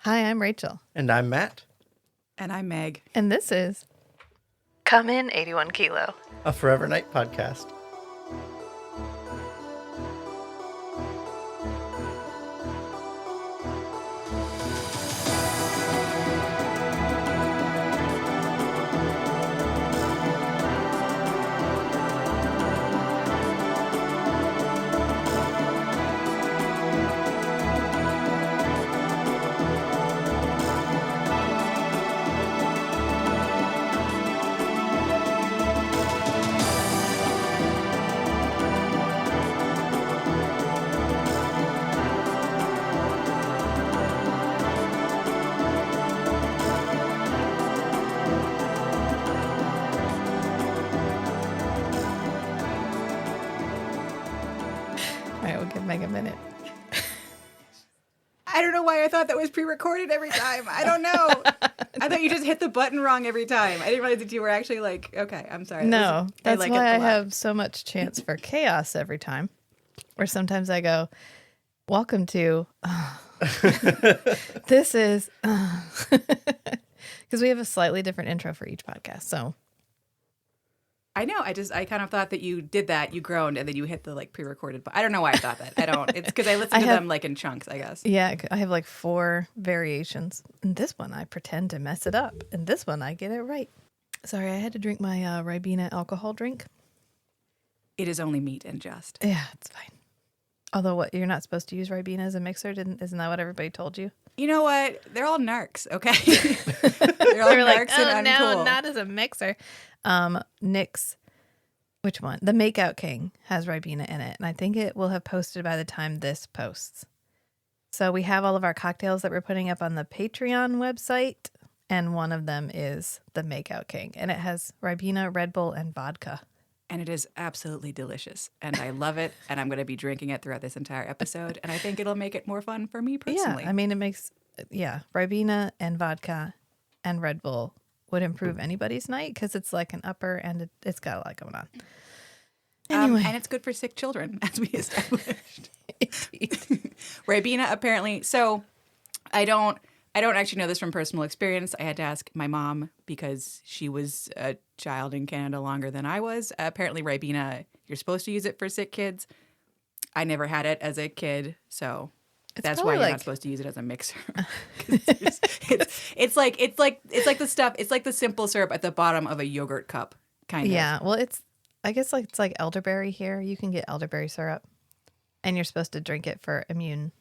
Hi, I'm Rachel. And I'm Matt. And I'm Meg. And this is Come In 81 Kilo, a Forever Night podcast. All right, we'll give Meg a minute. I don't know why I thought that was pre-recorded every time. I don't know. I thought you just hit the button wrong every time. I didn't realize that you were actually like, okay, I'm sorry. No, that's like why I have so much chance for chaos every time. Or sometimes I go, welcome to, this is, because we have a slightly different intro for each podcast. So I know. I kind of thought that you did that. You groaned and then you hit the like pre-recorded. But I don't know why I thought that. I don't. It's because I listen to them like in chunks, I guess. yeah, I have like 4 variations. And this one I pretend to mess it up. And this one I get it right. Sorry, I had to drink my Ribena alcohol drink. It is only meat and just. Yeah, it's fine. Although, what, you're not supposed to use Ribena as a mixer? Isn't that what everybody told you? You know what? They're all narcs, okay? They're all They're narcs like, oh, and no, uncool. not as a mixer. Nick's, which one? The Makeout King has Ribena in it. And I think it will have posted by the time this posts. So we have all of our cocktails that we're putting up on the Patreon website. And one of them is the Makeout King. And it has Ribena, Red Bull, and vodka. And it is absolutely delicious. And I love it. And I'm going to be drinking it throughout this entire episode. And I think it'll make it more fun for me personally. Yeah, I mean, it makes, Ribena and vodka and Red Bull would improve anybody's night because it's like an upper and it's got a lot going on. Anyway. And it's good for sick children, as we established. Ribena, apparently. So I don't actually know this from personal experience. I had to ask my mom because she was a child in Canada longer than I was. Apparently, Ribena, you're supposed to use it for sick kids. I never had it as a kid, so that's why you're not supposed to use it as a mixer. it's like the stuff. It's like the simple syrup at the bottom of a yogurt cup, kind of. Yeah, well, I guess it's like elderberry here. You can get elderberry syrup, and you're supposed to drink it for immune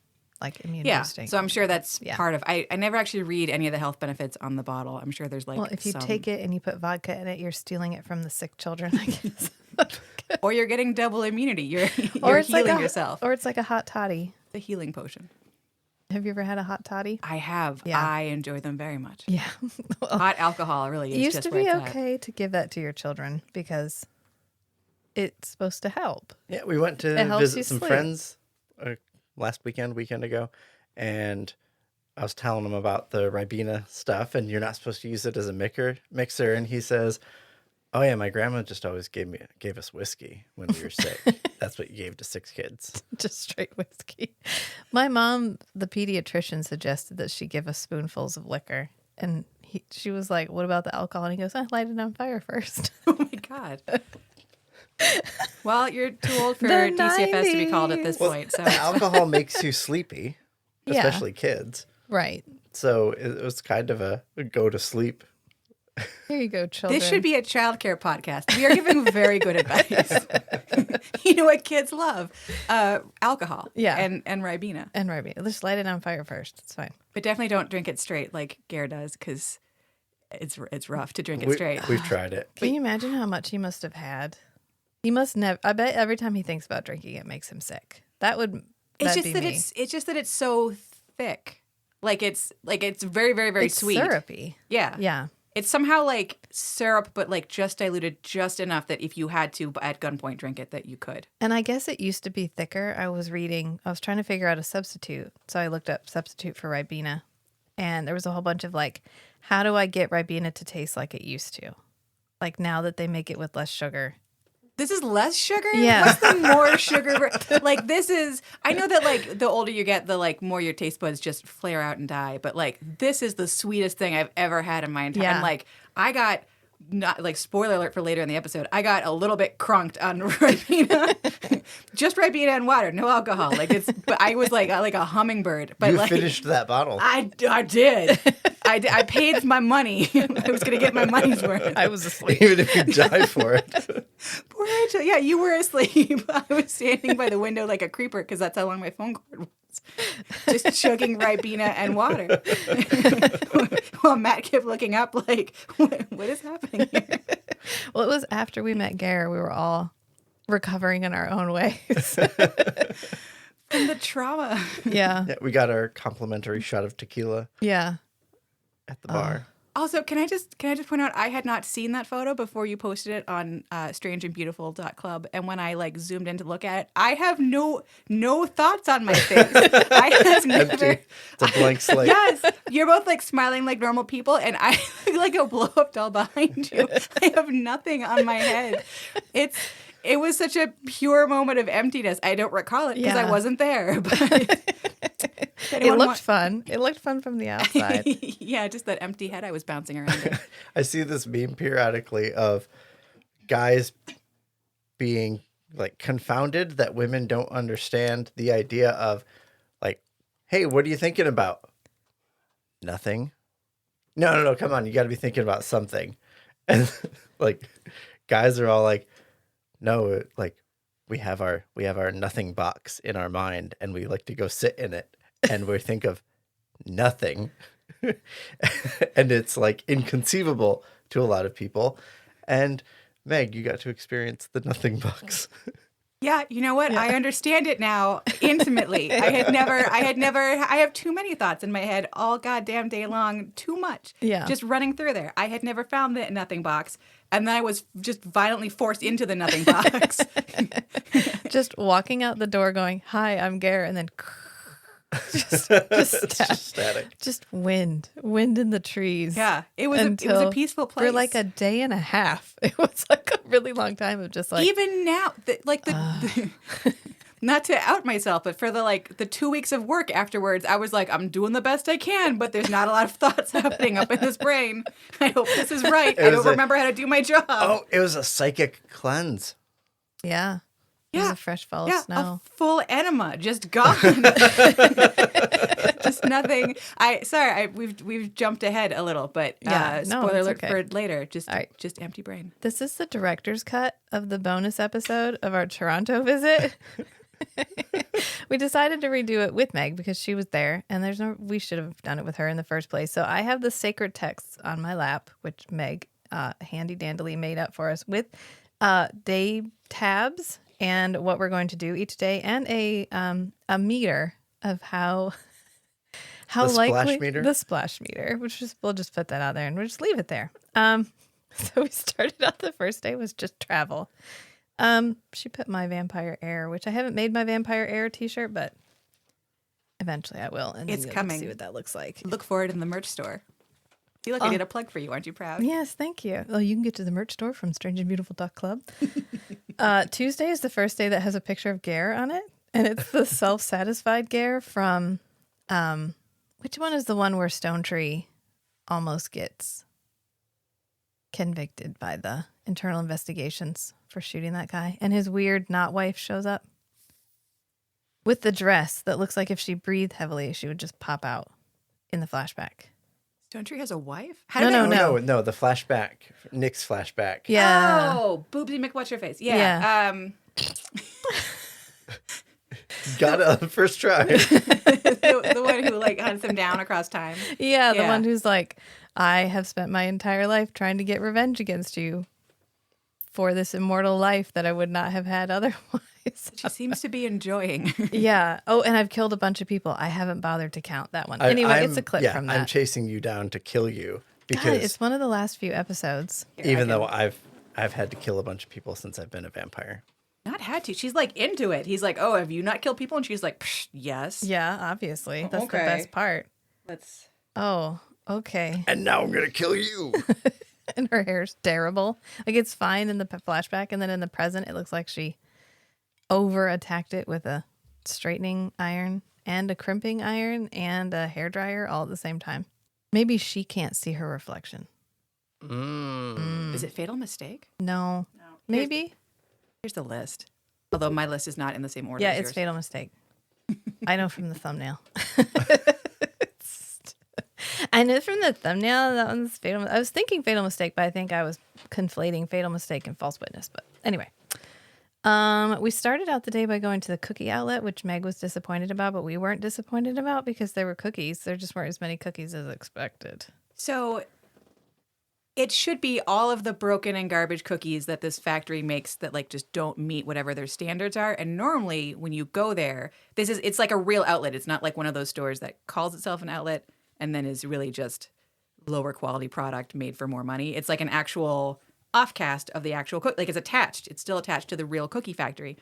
boosting. So I'm sure that's part of. I never actually read any of the health benefits on the bottle. I'm sure there's like. Well, if you take it and you put vodka in it, you're stealing it from the sick children, I guess. Or you're getting double immunity. You're healing yourself. Or it's like a hot toddy. The healing potion. Have you ever had a hot toddy? I have. Yeah. I enjoy them very much. Yeah. Well, hot alcohol really is just where it's at. It used to be okay to give that to your children because it's supposed to help. Yeah, we went to visit some friends last weekend ago, and I was telling him about the Ribena stuff, and you're not supposed to use it as a mixer, and he says, oh yeah, my grandma just always gave us whiskey when we were sick. That's what you gave to 6 kids. Just straight whiskey. My mom, the pediatrician, suggested that she give us spoonfuls of liquor, and she was like, what about the alcohol? And he goes, light it on fire first. Oh my God. Well, you're too old for DCFS to be called at this point. So alcohol makes you sleepy, especially kids. Right. So it was kind of a go to sleep. Here you go, children. This should be a childcare podcast. We are giving very good advice. You know what kids love? Alcohol. Yeah. And Ribena. And Ribena. Just light it on fire first. It's fine. But definitely don't drink it straight like Gare does because it's rough to drink it straight. We've tried it. Can you imagine how much he must have had? He must never. I bet every time he thinks about drinking, it makes him sick. It's just that it's so thick. Like it's very, very, very sweet. Syrupy. Yeah. Yeah. It's somehow like syrup, but like just diluted just enough that if you had to at gunpoint drink it, that you could. And I guess it used to be thicker. I was trying to figure out a substitute. So I looked up substitute for Ribena. And there was a whole bunch of like, how do I get Ribena to taste like it used to? Like now that they make it with less sugar. this is less sugar? Yeah. What's the more sugar? Like, this is, I know that, like, the older you get, the, like, more your taste buds just flare out and die. But, like, this is the sweetest thing I've ever had in my entire, Yeah. and, like, I got, not, like, spoiler alert for later in the episode, I got a little bit crunked on Ribena. Just Ribena and water, no alcohol. Like, but I was, like a hummingbird. But, You like, finished that bottle. I did. I paid my money. I was going to get my money's worth. I was asleep. Even if you die for it. Poor Rachel. Yeah, you were asleep. I was standing by the window like a creeper because that's how long my phone cord was. Just chugging Ribena and water. While Matt kept looking up like, what is happening here? Well, it was after we met Gare. We were all recovering in our own ways. From the trauma. Yeah. Yeah, we got our complimentary shot of tequila Yeah. at the bar. Also, can I just point out, I had not seen that photo before you posted it on strangeandbeautiful.club, and when I like zoomed in to look at it, I have no thoughts on my face. I have never. Empty. It's a blank slate. Yes, you're both like smiling like normal people, and I look like a blow up doll behind you. I have nothing on my head. It was such a pure moment of emptiness. I don't recall it because I wasn't there. But It looked fun. It looked fun from the outside. Yeah, just that empty head I was bouncing around in. I see this meme periodically of guys being like confounded that women don't understand the idea of like, hey, what are you thinking about? Nothing. No, come on, you got to be thinking about something. And like guys are all like, no, like we have our nothing box in our mind and we like to go sit in it and we think of nothing. And it's like inconceivable to a lot of people. And Meg, you got to experience the nothing box. Yeah, you know what? Yeah. I understand it now intimately. I have too many thoughts in my head all goddamn day long, too much. Yeah. Just running through there. I had never found the nothing box. And then I was just violently forced into the nothing box. Just walking out the door going, hi, I'm Gare, and then just static. Just wind in the trees. Yeah, it was a peaceful place. For like a day and a half. It was like a really long time of just like. Even now, not to out myself, but for the 2 weeks of work afterwards, I was like, I'm doing the best I can, but there's not a lot of thoughts happening up in this brain. I hope this is right. I don't remember how to do my job. Oh, it was a psychic cleanse. Yeah. It was a fresh fall of snow. A full enema, just gone. Just nothing. We've jumped ahead a little, but spoiler alert for later. Just empty brain. This is the director's cut of the bonus episode of our Toronto visit. We decided to redo it with Meg because she was there, and we should have done it with her in the first place. So I have the sacred texts on my lap, which Meg handy dandily made up for us with day tabs and what we're going to do each day, and a meter of how likely the splash meter, we'll just put that out there and we'll just leave it there. So we started out the first day was just travel. She put my vampire air, which I haven't made my vampire air t-shirt, but eventually I will. And it's coming. See what that looks like. Look for it in the merch store. I feel like I did a plug for you. Aren't you proud? Yes, thank you. Well, you can get to the merch store from strangeandbeautiful.club. Tuesday is the first day that has a picture of Gare on it, and it's the self-satisfied Gare from, which one is the one where Stone Tree almost gets convicted by the internal investigations for shooting that guy, and his weird not wife shows up with the dress that looks like if she breathed heavily, she would just pop out in the flashback. Stone Tree has a wife? No, the flashback. Nick's flashback. Yeah. Oh, Boobsy McWhat's-her-face. Yeah. Got it on the first try. the one who hunts him down across time. Yeah, the one who's like, I have spent my entire life trying to get revenge against you for this immortal life that I would not have had otherwise. She seems to be enjoying. Yeah. Oh, and I've killed a bunch of people. I haven't bothered to count that one. Anyway, it's a clip from that. I'm chasing you down to kill you because it's one of the last few episodes. Even though I've had to kill a bunch of people since I've been a vampire. Not had to. She's into it. He's like, oh, have you not killed people? And she's like, yes. Yeah, obviously. That's the best part. That's. Oh, okay. And now I'm going to kill you. And her hair's terrible. Like, it's fine in the flashback, and then in the present, it looks like she over-attacked it with a straightening iron and a crimping iron and a hairdryer all at the same time. Maybe she can't see her reflection. Is it Fatal Mistake? No. Maybe. Here's the list. Although my list is not in the same order. Yeah, as it's yours. Fatal Mistake. I know from the thumbnail. I know from the thumbnail that one's Fatal. I was thinking Fatal Mistake, but I think I was conflating Fatal Mistake and False Witness. But anyway, we started out the day by going to the cookie outlet, which Meg was disappointed about, but we weren't disappointed about because there were cookies. There just weren't as many cookies as expected. So it should be all of the broken and garbage cookies that this factory makes that like just don't meet whatever their standards are. And normally when you go there, it's like a real outlet. It's not like one of those stores that calls itself an outlet and then is really just lower quality product made for more money. It's like an actual offcast of the actual like it's attached. It's still attached to the real cookie factory.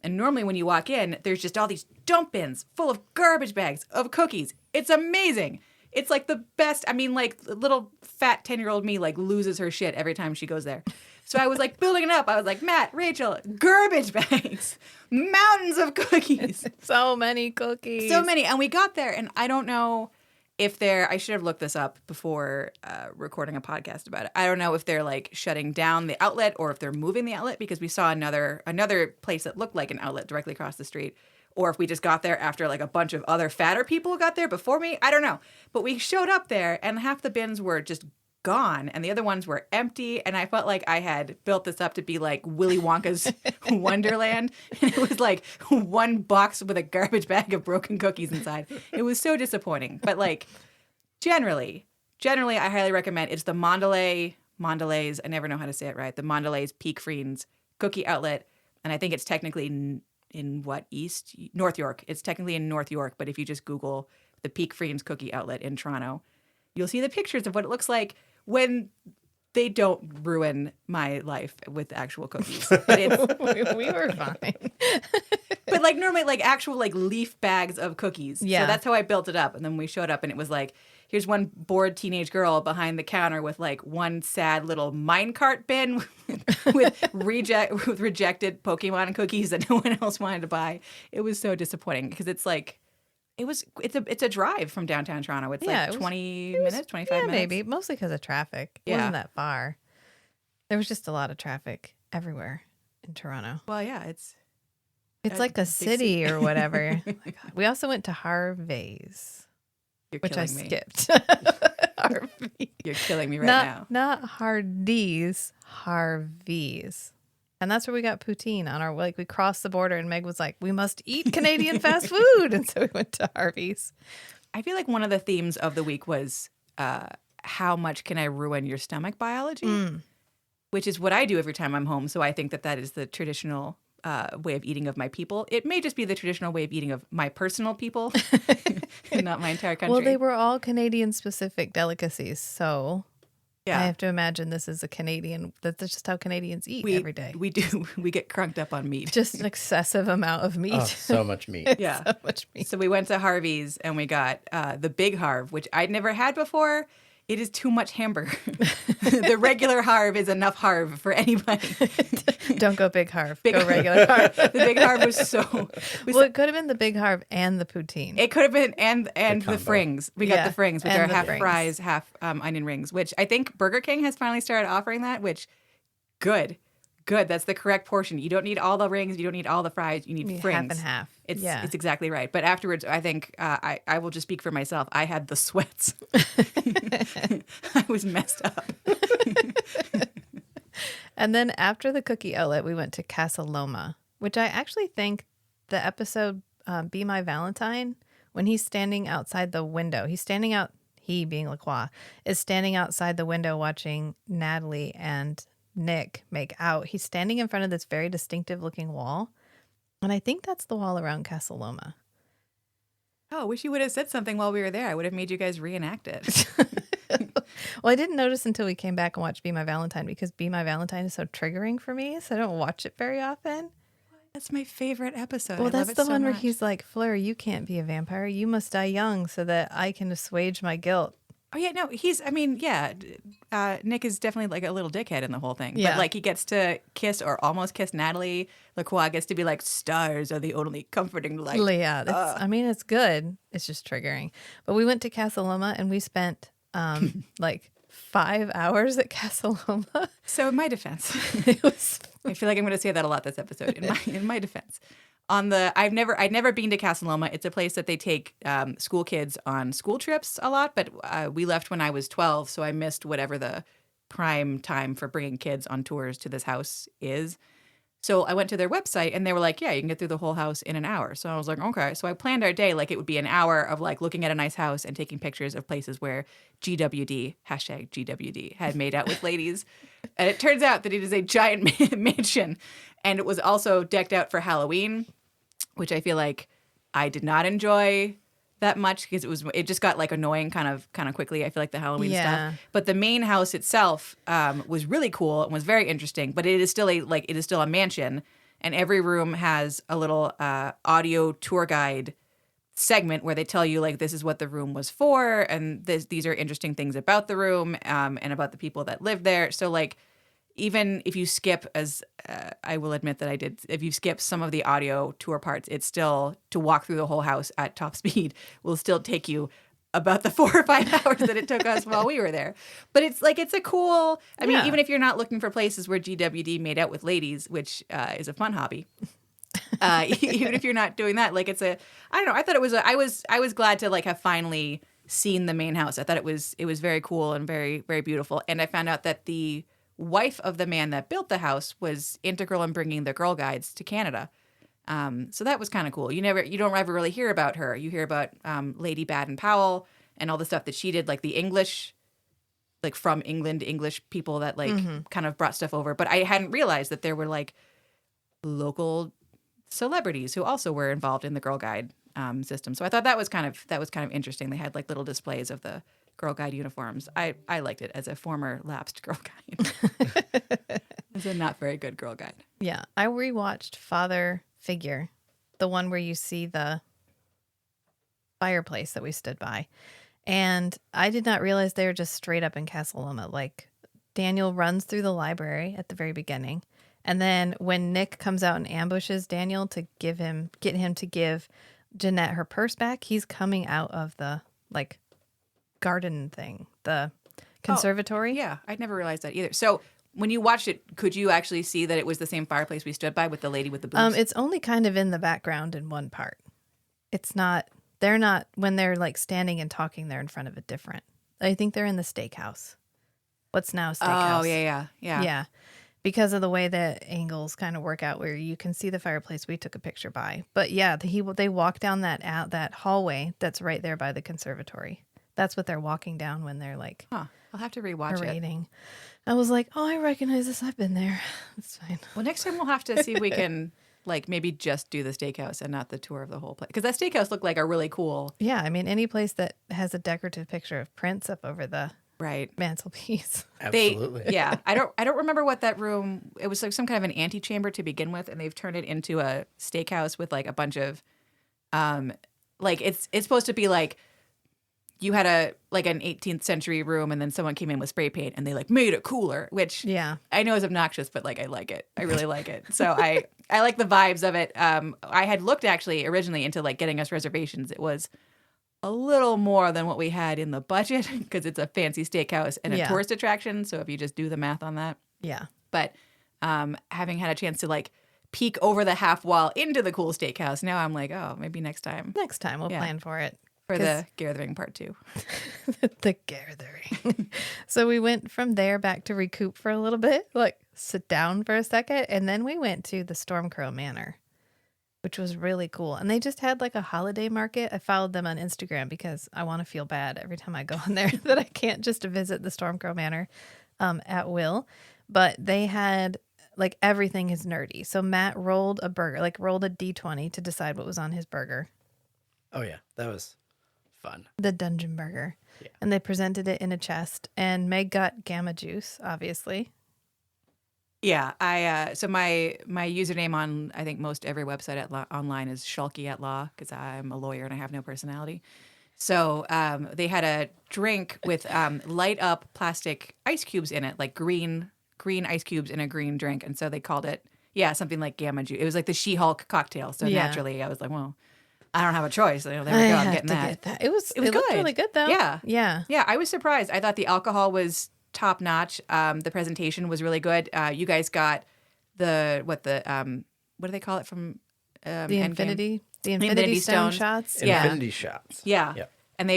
And normally when you walk in, there's just all these dump bins full of garbage bags of cookies. It's amazing. It's like the best. I mean, like little fat 10-year-old me like loses her shit every time she goes there. So I was like building it up. I was like, Matt, Rachel, garbage bags, mountains of cookies. So many cookies. So many. And we got there and I don't know if I should have looked this up before recording a podcast about it. I don't know if they're like shutting down the outlet or if they're moving the outlet because we saw another place that looked like an outlet directly across the street. Or if we just got there after like a bunch of other fatter people got there before me. I don't know. But we showed up there and half the bins were just gone and the other ones were empty. And I felt like I had built this up to be like Willy Wonka's Wonderland. And it was like one box with a garbage bag of broken cookies inside. It was so disappointing. But like generally, I highly recommend. It's the Mondelez, I never know how to say it right. The Mondelez Peak Friends cookie outlet. And I think it's technically in North York. It's technically in North York, but if you just Google the Peak Friends cookie outlet in Toronto, you'll see the pictures of what it looks like when they don't ruin my life with actual cookies. But it's, we were fine. But like normally like actual like leaf bags of cookies. Yeah. So that's how I built it up. And then we showed up and it was like, here's one bored teenage girl behind the counter with like one sad little minecart bin with rejected Pokemon cookies that no one else wanted to buy. It was so disappointing because it's like it's a drive from downtown Toronto. It's like 20 minutes, 25 minutes. Maybe, mostly because of traffic. It wasn't that far. There was just a lot of traffic everywhere in Toronto. Well, yeah, it's like a city or whatever. Oh my God. We also went to Harvey's. Which I skipped. Harvey. You're killing me now. Not Hardee's, Harvey's. And that's where we got poutine on our, like, we crossed the border and Meg was like, we must eat Canadian fast food. And so we went to Harvey's. I feel like one of the themes of the week was how much can I ruin your stomach biology? Which is what I do every time I'm home. So I think that is the traditional way of eating of my people. It may just be the traditional way of eating of my personal people, not my entire country. Well, they were all Canadian-specific delicacies, so I have to imagine this is a Canadian. That's just how Canadians eat every day. We do. We get crunked up on meat. Just an excessive amount of meat. Oh, so much meat. Yeah, so much meat. So we went to Harvey's and we got the Big Harv, which I'd never had before. It is too much hamburger. The regular Harv is enough Harv for anybody. Don't go Big Harv. Go regular Harv. The Big Harv was so... Well, it could have been the Big Harv and the poutine. It could have been, and the frings. We got the frings, which are half frings. fries, half onion rings, which I think Burger King has finally started offering that, which, good. That's the correct portion. You don't need all the rings. You don't need all the fries. You need frings. Half and half. It's exactly right. But afterwards, I think I will just speak for myself. I had the sweats. I was messed up. And then after the cookie outlet, we went to Casa Loma, which I actually think the episode Be My Valentine, when he's standing outside the window, he being LaCroix, is standing outside the window watching Natalie and Nick make out. He's standing in front of this very distinctive looking wall. And I think that's the wall around Casa Loma. Oh, I wish you would have said something while we were there. I would have made you guys reenact it. Well, I didn't notice until we came back and watched Be My Valentine because Be My Valentine is so triggering for me. So I don't watch it very often. That's my favorite episode. Well, that's the one where much. he's like, Fleur, you can't be a vampire. You must die young so that I can assuage my guilt. Oh yeah, no, Nick is definitely like a little dickhead in the whole thing. Yeah. But like he gets to kiss or almost kiss Natalie. Lacroix gets to be like, stars are the only comforting light. Yeah, it's good. It's just triggering. But we went to Casa Loma and we spent like 5 hours at Casa Loma. So in my defense, It was I feel like I'm going to say that a lot this episode. In my defense, I'd never been to Casa Loma. It's a place that they take school kids on school trips a lot. But we left when I was 12, so I missed whatever the prime time for bringing kids on tours to this house is. So I went to their website and they were like, yeah, you can get through the whole house in an hour. So I was like, okay. So I planned our day like it would be an hour of like looking at a nice house and taking pictures of places where GWD, hashtag GWD, had made out with ladies. And it turns out that it is a giant mansion. And it was also decked out for Halloween, which I feel like I did not enjoy that much because it just got like annoying kind of quickly. I feel like the Halloween stuff. But the main house itself was really cool and was very interesting. But it is still a mansion, and every room has a little audio tour guide segment where they tell you like this is what the room was for, and these are interesting things about the room and about the people that live there. So like even if you skip, as I will admit that I did, if you skip some of the audio tour parts, it's still, to walk through the whole house at top speed will still take you about the 4 or 5 hours that it took us while we were there. But it's a cool, I mean, even if you're not looking for places where GWD made out with ladies, which is a fun hobby, even if you're not doing that, like I don't know, I thought it was, I was glad to like have finally seen the main house. I thought it was very cool and very, very beautiful. And I found out that the wife of the man that built the house was integral in bringing the Girl Guides to Canada. So that was kind of cool. You don't ever really hear about her. You hear about Lady Baden-Powell and all the stuff that she did, like the English, like from England, English people that like kind of brought stuff over. But I hadn't realized that there were like local celebrities who also were involved in the Girl Guide system. So I thought that was kind of interesting. They had like little displays of the Girl Guide uniforms. I liked it as a former lapsed Girl Guide. As a not very good Girl Guide. Yeah, I rewatched Father Figure, the one where you see the fireplace that we stood by. And I did not realize they were just straight up in Casa Loma. Like Daniel runs through the library at the very beginning. And then when Nick comes out and ambushes Daniel to get him to give Jeanette her purse back, he's coming out of the like garden thing, the conservatory. Yeah, I'd never realized that either. So when you watched it, could you actually see that it was the same fireplace we stood by with the lady with the boobs? It's only kind of in the background in one part. It's not, they're not, when they're like standing and talking, they're in front of a different. I think they're in the steakhouse. What's now a steakhouse. Oh, yeah. Yeah. Because of the way the angles kind of work out where you can see the fireplace we took a picture by. But yeah, they walk down that hallway that's right there by the conservatory. That's what they're walking down when they're like, I'll have to rewatch it. I was like, oh, I recognize this. I've been there. It's fine. Well, next time we'll have to see if we can like maybe just do the steakhouse and not the tour of the whole place. Because that steakhouse looked like a really cool. Yeah, I mean, any place that has a decorative picture of Prince up over the mantelpiece. Absolutely. I don't remember what that room. It was like some kind of an antechamber to begin with, and they've turned it into a steakhouse with like a bunch of, like it's supposed to be like. You had an 18th century room, and then someone came in with spray paint, and they like made it cooler. Which I know is obnoxious, but like I like it. I really like it. So I like the vibes of it. I had looked actually originally into like getting us reservations. It was a little more than what we had in the budget because it's a fancy steakhouse and a tourist attraction. So if you just do the math on that, But having had a chance to like peek over the half wall into the cool steakhouse, now I'm like, oh, maybe next time. Next time we'll plan for it. For the Gerthering part 2. The Gerthering. So we went from there back to recoup for a little bit, like sit down for a second. And then we went to the Stormcrow Manor, which was really cool. And they just had like a holiday market. I followed them on Instagram because I want to feel bad every time I go in there that I can't just visit the Stormcrow Manor at will. But they had like everything is nerdy. So Matt rolled a burger, like rolled a D20 to decide what was on his burger. Oh, yeah. That was fun. The dungeon burger. Yeah. And they presented it in a chest. And Meg got gamma juice, obviously. Yeah, I so my username on I think most every website online is Shulky at Law because I'm a lawyer and I have no personality. So they had a drink with light up plastic ice cubes in it, like green ice cubes in a green drink. And so they called it, something like Gamma Juice. It was like the She-Hulk cocktail. So naturally I was like, well, I don't have a choice. So there we go. I'm getting that. Get that. It was good. Looked really good though. Yeah. Yeah. Yeah. I was surprised. I thought the alcohol was top notch. The presentation was really good. You guys got what do they call it from The Endgame? Infinity Stone shots. Infinity shots. Yeah. Yep. And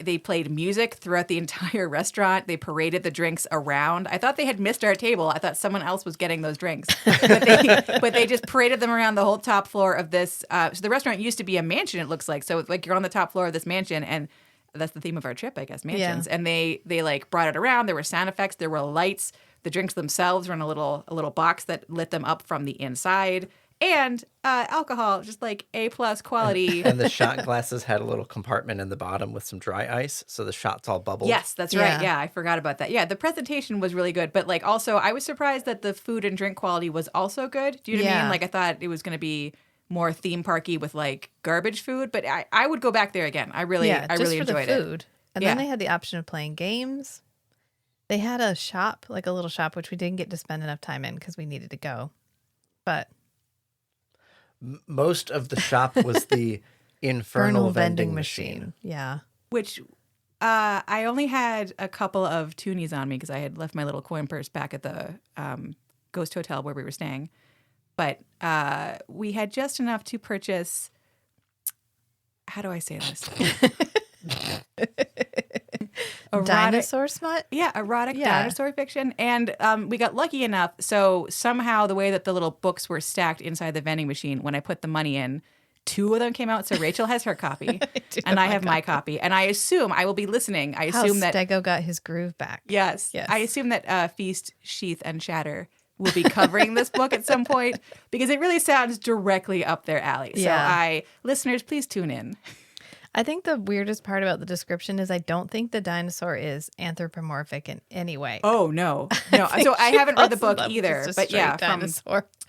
they played music throughout the entire restaurant. They paraded the drinks around. I thought they had missed our table. I thought someone else was getting those drinks. But they just paraded them around the whole top floor of this. So the restaurant used to be a mansion, it looks like. So like you're on the top floor of this mansion, and that's the theme of our trip, I guess, mansions. Yeah. And they like brought it around. There were sound effects. There were lights. The drinks themselves were in a little box that lit them up from the inside. And alcohol, just like A+ quality. And the shot glasses had a little compartment in the bottom with some dry ice, so the shots all bubbled. Yes, that's right. Yeah, I forgot about that. Yeah, the presentation was really good, but like also I was surprised that the food and drink quality was also good. Do you know what I mean? Like I thought it was going to be more theme parky with like garbage food, but I would go back there again. I really enjoyed the food. it. And then they had the option of playing games. They had a shop, like a little shop, which we didn't get to spend enough time in because we needed to go. But most of the shop was the infernal vending machine. Yeah. Which I only had a couple of toonies on me because I had left my little coin purse back at the ghost hotel where we were staying. But we had just enough to purchase, how do I say this? Dinosaur smut? Yeah, erotic dinosaur fiction. And we got lucky enough. So somehow the way that the little books were stacked inside the vending machine, when I put the money in, 2 of them came out. So Rachel has her copy and I have my copy. And I assume I will be listening. I assume that Stego got his groove back. Yes. I assume that Feast, Sheath, and Shatter will be covering this book at some point because it really sounds directly up their alley. So listeners, please tune in. I think the weirdest part about the description is I don't think the dinosaur is anthropomorphic in any way. Oh, no. So I haven't read the book either. But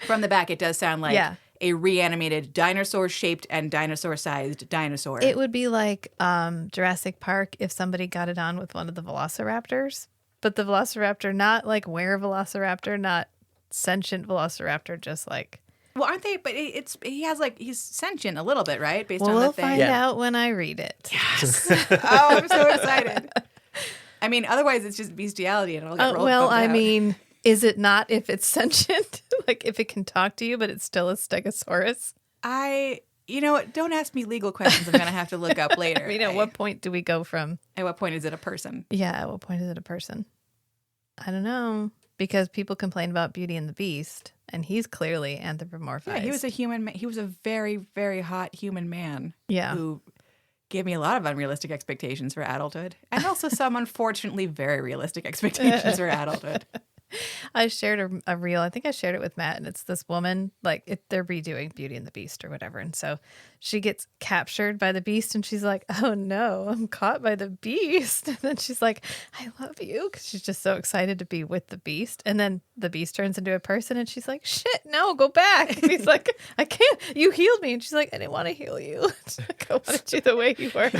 from the back, it does sound like a reanimated dinosaur-shaped and dinosaur-sized dinosaur. It would be like Jurassic Park if somebody got it on with one of the velociraptors. But the velociraptor, not like were-velociraptor, not sentient velociraptor, just like... Well, aren't they? But he's sentient a little bit, right? Based on the we'll thing. find out when I read it. Yes. Oh, I'm so excited. I mean, otherwise it's just bestiality and it'll get rolled I mean, is it not if it's sentient? Like if it can talk to you, but it's still a stegosaurus? You know what? Don't ask me legal questions. I'm going to have to look up later. I mean, at what point do we go from? At what point is it a person? Yeah, at what point is it a person? I don't know. Because people complain about Beauty and the Beast, and he's clearly anthropomorphized. Yeah, he was a human. He was a very, very hot human man. Yeah, who gave me a lot of unrealistic expectations for adulthood, and also some unfortunately very realistic expectations for adulthood. I shared a reel. I think I shared it with Matt, and it's this woman, like they're redoing Beauty and the Beast or whatever. And so she gets captured by the beast and she's like, oh no, I'm caught by the beast. And then she's like, I love you. Cause she's just so excited to be with the beast. And then the beast turns into a person and she's like, shit, no, go back. And he's like, I can't, you healed me. And she's like, I didn't want to heal you. Like, I wanted you the way you were.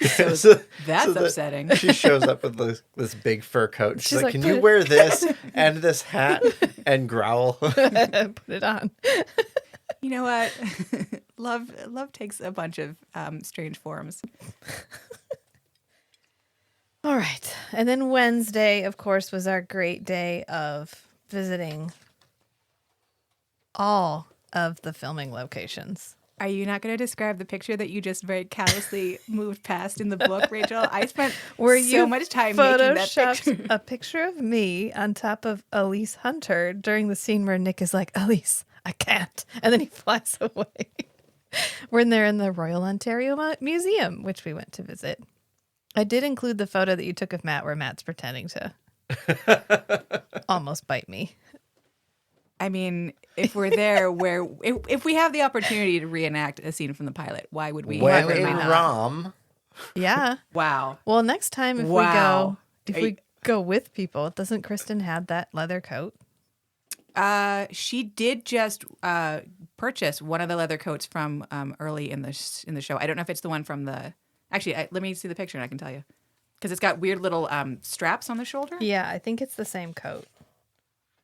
So that's upsetting. She shows up with this big fur coat. She's like, can you wear this and this hat and growl? Put it on. You know what? Love takes a bunch of strange forms. All right. And then Wednesday, of course, was our great day of visiting all of the filming locations. Are you not going to describe the picture that you just very callously moved past in the book, Rachel? I spent so much time making that picture. A picture of me on top of Elise Hunter during the scene where Nick is like, Elise, I can't. And then he flies away. We're in the Royal Ontario Museum, which we went to visit. I did include the photo that you took of Matt where Matt's pretending to almost bite me. I mean, if we're there, if we have the opportunity to reenact a scene from the pilot, why would we? When in Rom. Yeah. Wow. Well, next time if we go with people, doesn't Kristen have that leather coat? She did just purchase one of the leather coats from early in the show. I don't know if it's the one from the Actually, let me see the picture and I can tell you. Because it's got weird little straps on the shoulder. Yeah, I think it's the same coat.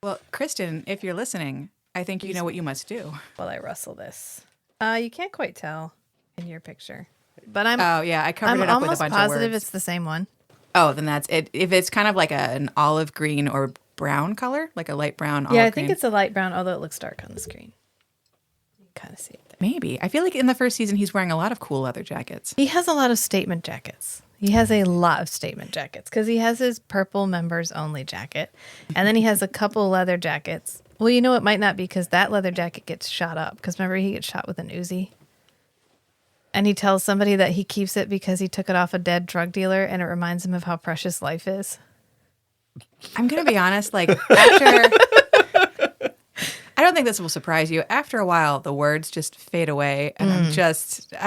Well, Kristen, if you're listening, I think you know what you must do. While I rustle this. You can't quite tell in your picture. But I covered it up with a bunch of words. I'm almost positive it's the same one. Oh, then that's it. If it's kind of like an olive green or brown color, like a light brown olive green. Yeah, I think it's a light brown, although it looks dark on the screen. You can kind of see it there. Maybe. I feel like in the first season, he's wearing a lot of cool leather jackets. He has a lot of statement jackets. He has a lot of statement jackets because he has his purple members only jacket. And then he has a couple leather jackets. Well, you know, it might not be because that leather jacket gets shot up. Because remember, he gets shot with an Uzi. And he tells somebody that he keeps it because he took it off a dead drug dealer and it reminds him of how precious life is. I'm going to be honest, like, after... I don't think this will surprise you. After a while, the words just fade away, and I'm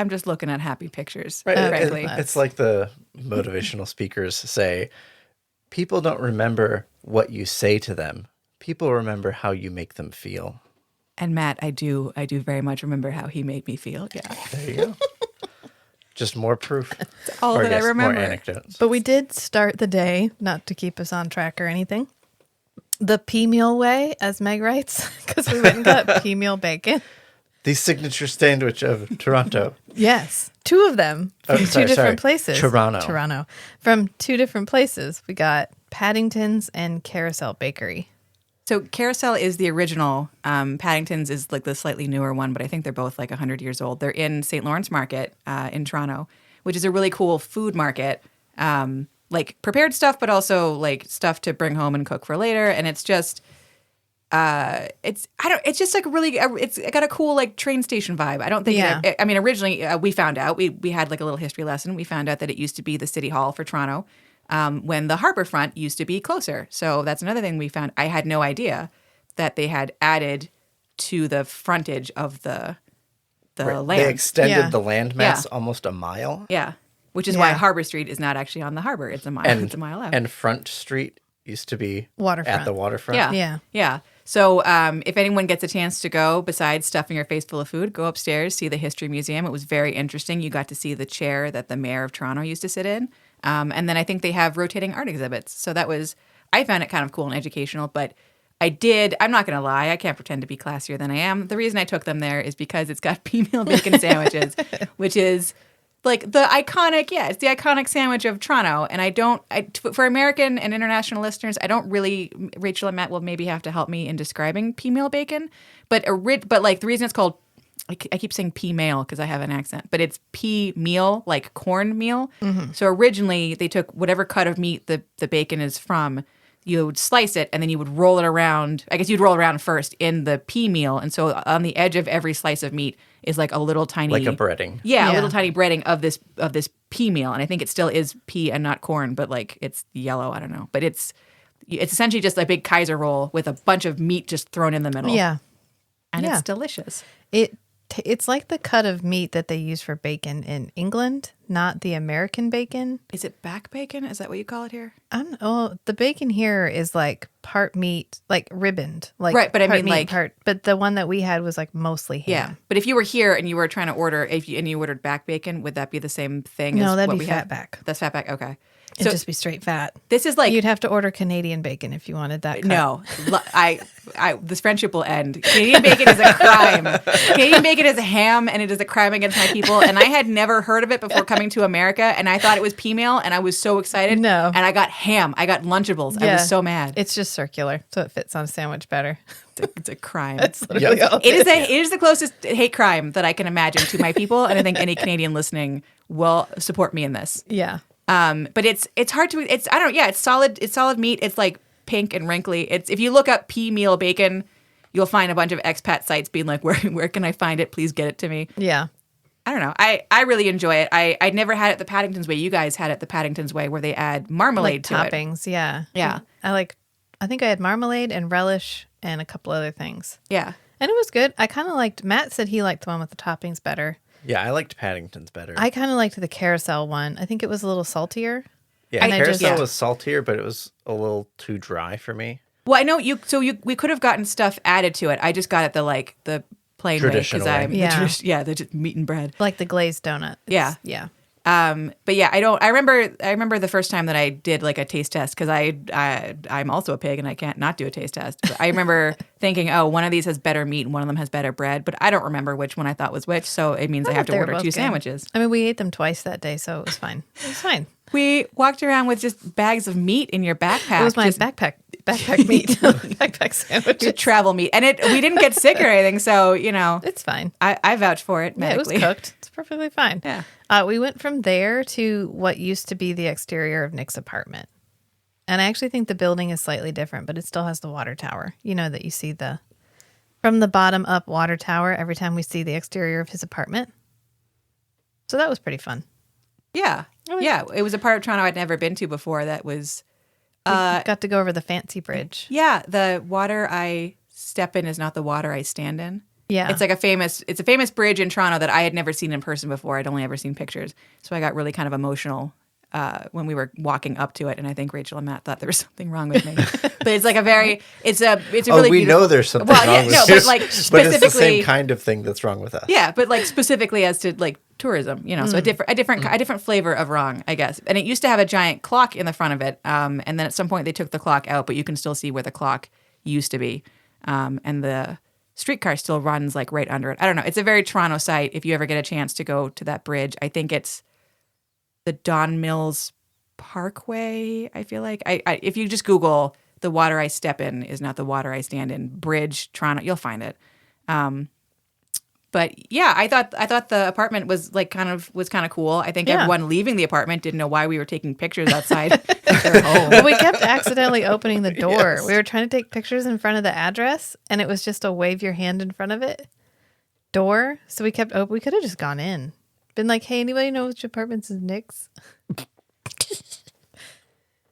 just looking at happy pictures. Right. Frankly, It's like the motivational speakers say, people don't remember what you say to them. People remember how you make them feel. And Matt, I do very much remember how he made me feel. Yeah, there you go. Just more proof. That's all that I remember. More anecdotes. But we did start the day, not to keep us on track or anything, the pea meal way, as Meg writes, because we went and got pea meal bacon. The signature sandwich of Toronto. Yes. Two of them from two different places. Toronto. From two different places. We got Paddington's and Carousel Bakery. So Carousel is the original. Paddington's is like the slightly newer one, but I think they're both like 100 years old. They're in St. Lawrence Market in Toronto, which is a really cool food market. Like prepared stuff, but also like stuff to bring home and cook for later. And it's just, it's just like really, it's got a cool like train station vibe. I don't think, originally we found out, we had like a little history lesson. We found out that it used to be the city hall for Toronto when the harbor front used to be closer. So that's another thing we found. I had no idea that they had added to the frontage of the land. They extended the landmass almost a mile. Yeah. Which is why Harbor Street is not actually on the harbor. It's a mile. It's a mile out. And Front Street used to be waterfront. At the waterfront. Yeah. So if anyone gets a chance to go, besides stuffing your face full of food, go upstairs, see the History Museum. It was very interesting. You got to see the chair that the mayor of Toronto used to sit in. And then I think they have rotating art exhibits. So I found it kind of cool and educational. But I'm not going to lie, I can't pretend to be classier than I am. The reason I took them there is because it's got pea meal bacon sandwiches, which is... like the iconic, it's the iconic sandwich of Toronto. And for American and international listeners, I don't really, Rachel and Matt will maybe have to help me in describing pea meal bacon. But like the reason it's called, I keep saying pea meal because I have an accent, but it's pea meal, like corn meal. Mm-hmm. So originally they took whatever cut of meat the bacon is from, you would slice it and then you would roll it around. I guess you'd roll it around first in the pea meal. And so on the edge of every slice of meat is like a little tiny... like a breading. Yeah, a little tiny breading of this pea meal. And I think it still is pea and not corn, but like it's yellow. I don't know. But it's essentially just a big Kaiser roll with a bunch of meat just thrown in the middle. Yeah. And it's delicious. It's like the cut of meat that they use for bacon in England, not the American bacon. Is it back bacon? Is that what you call it here? I don't know. The bacon here is like part meat, like ribboned. Like right, but I mean like... but the one that we had was like mostly ham. Yeah, but if you were here and you were trying to order, and you ordered back bacon, would that be the same thing as No, that'd what be we fat have? back. That's fat back, okay. It'd just be straight fat. This is like... You'd have to order Canadian bacon if you wanted that cut. No. This friendship will end. Canadian bacon is a crime. Canadian bacon is a ham, and it is a crime against my people. And I had never heard of it before coming to America, and I thought it was pea meal, and I was so excited. No. And I got ham. I got Lunchables. I was so mad. It's just circular, so it fits on a sandwich better. It's a crime. That's literally all it is the closest hate crime that I can imagine to my people, and I think any Canadian listening will support me in this. Yeah. But it's hard to it's solid meat. It's like pink and wrinkly. If you look up pea meal bacon, you'll find a bunch of expat sites being like, where can I find it? Please get it to me. Yeah. I don't know. I really enjoy it. I'd never had it the Paddington's way. You guys had it the Paddington's way where they add marmalade to toppings, it. Yeah. Yeah. I think I had marmalade and relish and a couple other things. Yeah. And it was good. I kind of liked, Matt said he liked the one with the toppings better. Yeah, I liked Paddington's better. I kind of liked the carousel one. I think it was a little saltier. Yeah, carousel was saltier, but it was a little too dry for me. Well, I know we could have gotten stuff added to it. I just got it the plain traditional way. way. The just meat and bread. Like the glazed donut. Yeah. Yeah. But yeah, I remember the first time that I did like a taste test because I'm also a pig and I can't not do a taste test. But I remember thinking, oh, one of these has better meat and one of them has better bread, but I don't remember which one I thought was which. So it means I have to order two sandwiches. I mean, we ate them twice that day, so it was fine. It was fine. We walked around with just bags of meat in your backpack. It was my backpack meat, backpack sandwich, travel meat, and we didn't get sick or anything. So it's fine. I vouch for it medically. Yeah, it was cooked. It's perfectly fine. Yeah. We went from there to what used to be the exterior of Nick's apartment, and I actually think the building is slightly different, but it still has the water tower. You know that you see from the bottom up water tower every time we see the exterior of his apartment. So that was pretty fun. Yeah. Yeah, it was a part of Toronto I'd never been to before. That was got to go over the fancy bridge. Yeah, the water I step in is not the water I stand in. Yeah, it's a famous bridge in Toronto that I had never seen in person before. I'd only ever seen pictures, so I got really kind of emotional when we were walking up to it. And I think Rachel and Matt thought there was something wrong with me. But it's like it's a really we beautiful, know there's something wrong with you. But like specifically, but it's the same kind of thing that's wrong with us. Yeah, but like specifically as to like tourism, so a different flavor of wrong, I guess. And it used to have a giant clock in the front of it, and then at some point they took the clock out, but you can still see where the clock used to be, and the streetcar still runs like right under it. I don't know. It's a very Toronto site. If you ever get a chance to go to that bridge, I think it's the Don Mills Parkway. I feel like if you just Google "the water I step in is not the water I stand in" bridge Toronto, you'll find it. But yeah, I thought the apartment was kind of cool. I think everyone leaving the apartment didn't know why we were taking pictures outside their home. Well, we kept accidentally opening the door. Yes. We were trying to take pictures in front of the address, and it was just a wave your hand in front of it door. So we kept open. We could have just gone in, been like, "Hey, anybody know which apartments is Nick's?"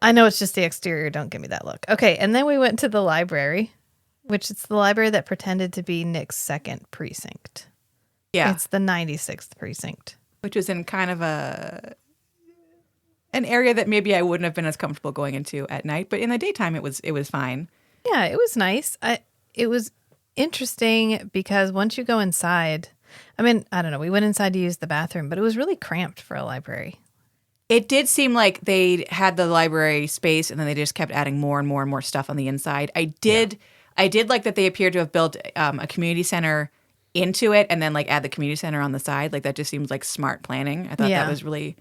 I know it's just the exterior. Don't give me that look. Okay, and then we went to the library, which is the library that pretended to be Nick's second precinct. Yeah. It's the 96th precinct. Which was in kind of an area that maybe I wouldn't have been as comfortable going into at night, but in the daytime it was fine. Yeah, it was nice. It was interesting because once you go inside, I mean, I don't know, we went inside to use the bathroom, but it was really cramped for a library. It did seem like they had the library space and then they just kept adding more and more and more stuff on the inside. I did like that they appeared to have built a community center into it and then like add the community center on the side. Like that just seems like smart planning. I thought that was really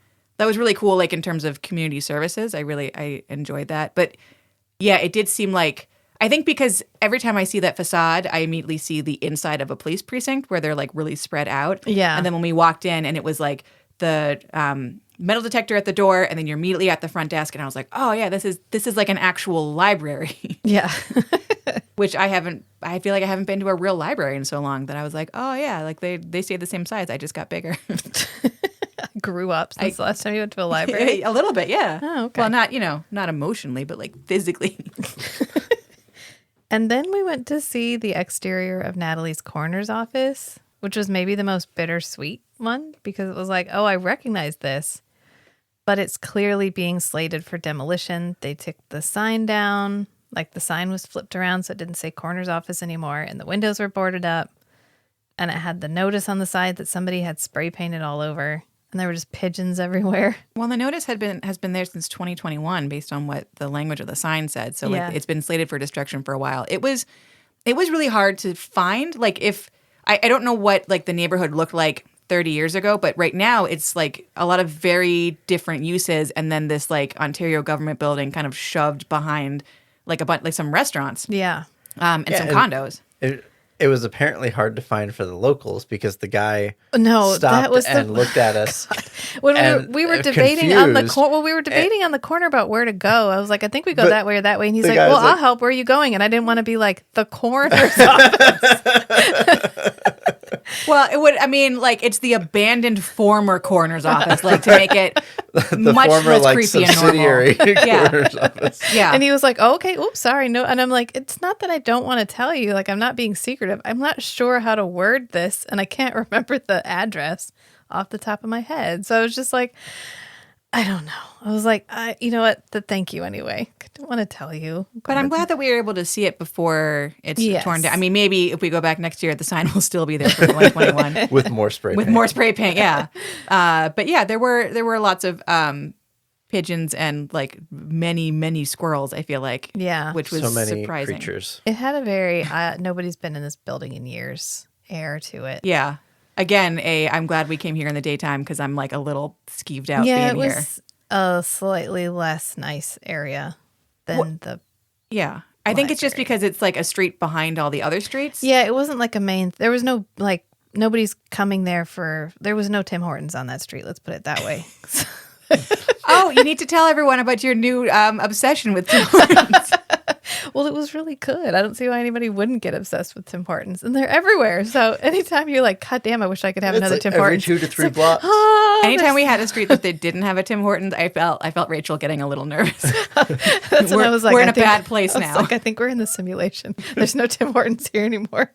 cool, like in terms of community services. I enjoyed that. But yeah, it did seem like, I think because every time I see that facade, I immediately see the inside of a police precinct where they're like really spread out. Yeah. And then when we walked in and it was like the metal detector at the door and then you're immediately at the front desk and I was like, oh yeah, this is like an actual library. Yeah. Which I feel like I haven't been to a real library in so long that I was like, oh yeah, like they stayed the same size. I just got bigger. Grew up since the last time you went to a library? A little bit, yeah. Oh, okay. Well, not emotionally, but like physically. And then we went to see the exterior of Natalie's coroner's office, which was maybe the most bittersweet one because it was like, oh, I recognize this, but it's clearly being slated for demolition. They took the sign down. Like the sign was flipped around so it didn't say coroner's office anymore, and the windows were boarded up, and it had the notice on the side that somebody had spray painted all over, and there were just pigeons everywhere. Well, the notice has been there since 2021 based on what the language of the sign said. So like it's been slated for destruction for a while. It was really hard to find. Like if I don't know what like the neighborhood looked like 30 years ago, but right now it's like a lot of very different uses, and then this like Ontario government building kind of shoved behind like some restaurants, and some condos. It was apparently hard to find for the locals because the guy stopped and looked at us. When we were debating on the corner about where to go, I was like, I think we go that way or that way, and he's like, well, I'll help. Where are you going? And I didn't want to be like the coroner's office. Well, it would. I mean, like it's the abandoned former coroner's office, like to make it much former, less creepy and normal. Coroner's office. Yeah. And he was like, oh, okay, oops, sorry, no. And I'm like, it's not that I don't want to tell you. Like, I'm not being secretive. I'm not sure how to word this, and I can't remember the address off the top of my head. So I was just like, I don't know. I was like, you know what? Thank you anyway. I don't want to tell you. But I'm glad that we were able to see it before it's torn down. I mean, maybe if we go back next year, the sign will still be there for 2021 with more spray with paint. more spray paint. Yeah, but yeah, there were lots of pigeons and like many squirrels. I feel like, which was so many surprising. creatures. It had a very nobody's been in this building in years air to it. Yeah. Again, I'm glad we came here in the daytime because I'm like a little skeeved out being it here. was a slightly less nice area than the. Yeah. I think it's just because it's like a street behind all the other streets. Yeah, it wasn't like a main. There was no like nobody's coming there for. There was no Tim Hortons on that street. Let's put it that way. Oh, you need to tell everyone about your new obsession with Tim Hortons. Well, it was really good. I don't see why anybody wouldn't get obsessed with Tim Hortons, and they're everywhere. So anytime you're like, God damn, I wish I could have another like Tim every Hortons. 2 to 3 blocks. Anytime we had a street that they didn't have a Tim Hortons, I felt Rachel getting a little nervous. That's when I was like, we're in a bad place now. I think we're in the simulation. There's no Tim Hortons here anymore.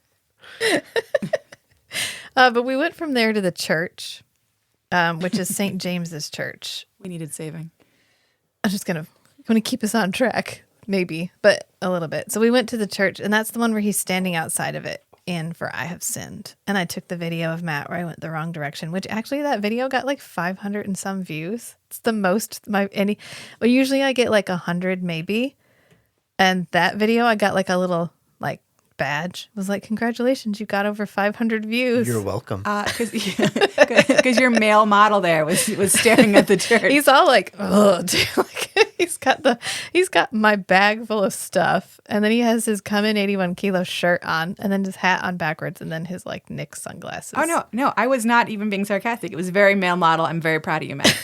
But we went from there to the church, which is St. James's Church. We needed saving. I'm just going to keep us on track. Maybe, but a little bit. So we went to the church, and that's the one where he's standing outside of it in For I Have Sinned. And I took the video of Matt where I went the wrong direction, which actually that video got like 500 and some views. It's the most usually I get like 100 maybe. And that video I got like a little like badge. It was like, congratulations, you got over 500 views. You're welcome. Because your male model there was staring at the church. He's all like, oh, dude. Like, he's got my bag full of stuff, and then he has his Come In 81 Kilo shirt on, and then his hat on backwards, and then his like Nick sunglasses. Oh no, I was not even being sarcastic. It was very male model. I'm very proud of you, Matt.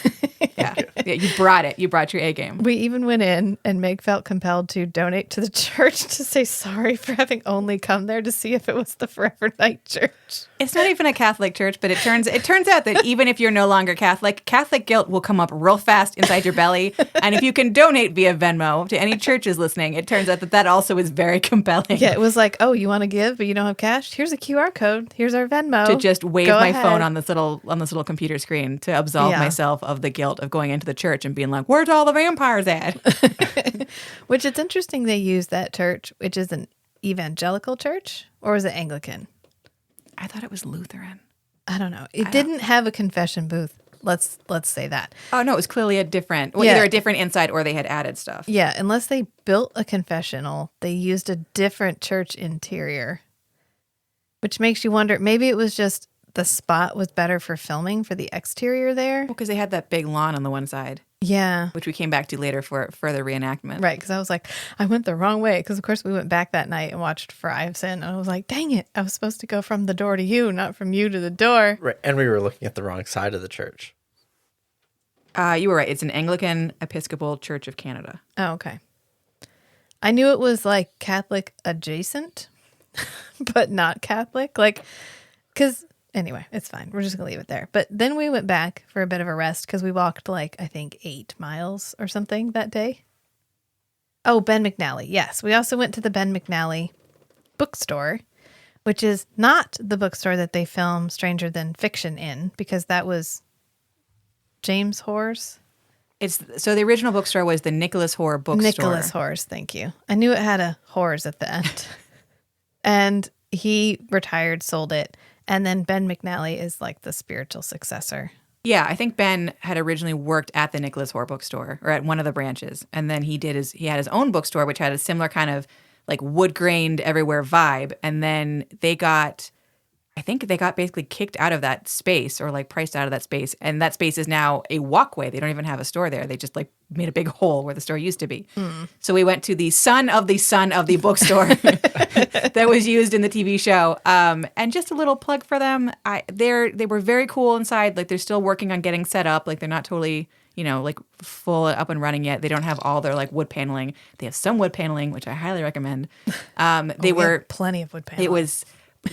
Yeah, you brought it. You brought your A game. We even went in, and Meg felt compelled to donate to the church to say sorry for having only come there to see if it was the Forever Night Church. It's not even a Catholic church, but it turns out that even if you're no longer Catholic guilt will come up real fast inside your belly. And if you can donate via Venmo to any churches listening, it turns out that also is very compelling. Yeah, it was like, oh, you want to give, but you don't have cash? Here's a QR code. Here's our Venmo. To just wave Go my ahead. phone on this little computer screen to absolve myself of the guilt of going into the church and being like, where's all the vampires at? Which it's interesting they use that church, which is an evangelical church, or was it Anglican? I thought it was Lutheran. I don't know. It didn't have a confession booth. Let's say that. Oh no, it was clearly either a different inside or they had added stuff. Yeah, unless they built a confessional, they used a different church interior, which makes you wonder. Maybe it was just the spot was better for filming for the exterior there. Well, because they had that big lawn on the one side. Yeah. Which we came back to later for further reenactment. Right, because I was like, I went the wrong way. Because, of course, we went back that night and watched For I Have Sinned. And I was like, dang it. I was supposed to go from the door to you, not from you to the door. Right, and we were looking at the wrong side of the church. You were right. It's an Anglican Episcopal Church of Canada. Oh, okay. I knew it was like Catholic adjacent, but not Catholic. Like, because... Anyway, it's fine. We're just going to leave it there. But then we went back for a bit of a rest because we walked like, I think, 8 miles or something that day. Oh, Ben McNally. Yes. We also went to the Ben McNally bookstore, which is not the bookstore that they filmed Stranger Than Fiction in, because that was James Hoare's. So the original bookstore was the Nicholas Hoare bookstore. Nicholas Hoare's, thank you. I knew it had a Hoare's at the end. And he retired, sold it. And then Ben McNally is like the spiritual successor. Yeah, I think Ben had originally worked at the Nicholas Hoare bookstore or at one of the branches. And then he had his own bookstore, which had a similar kind of like wood grained everywhere vibe. And then I think they got basically kicked out of that space or like priced out of that space. And that space is now a walkway. They don't even have a store there. They just like made a big hole where the store used to be. So we went to the son of the bookstore that was used in the TV show. And just a little plug for them. They were very cool inside. Like they're still working on getting set up. Like they're not totally, like full up and running yet. They don't have all their like wood paneling. They have some wood paneling, which I highly recommend. We had plenty of wood paneling. It was...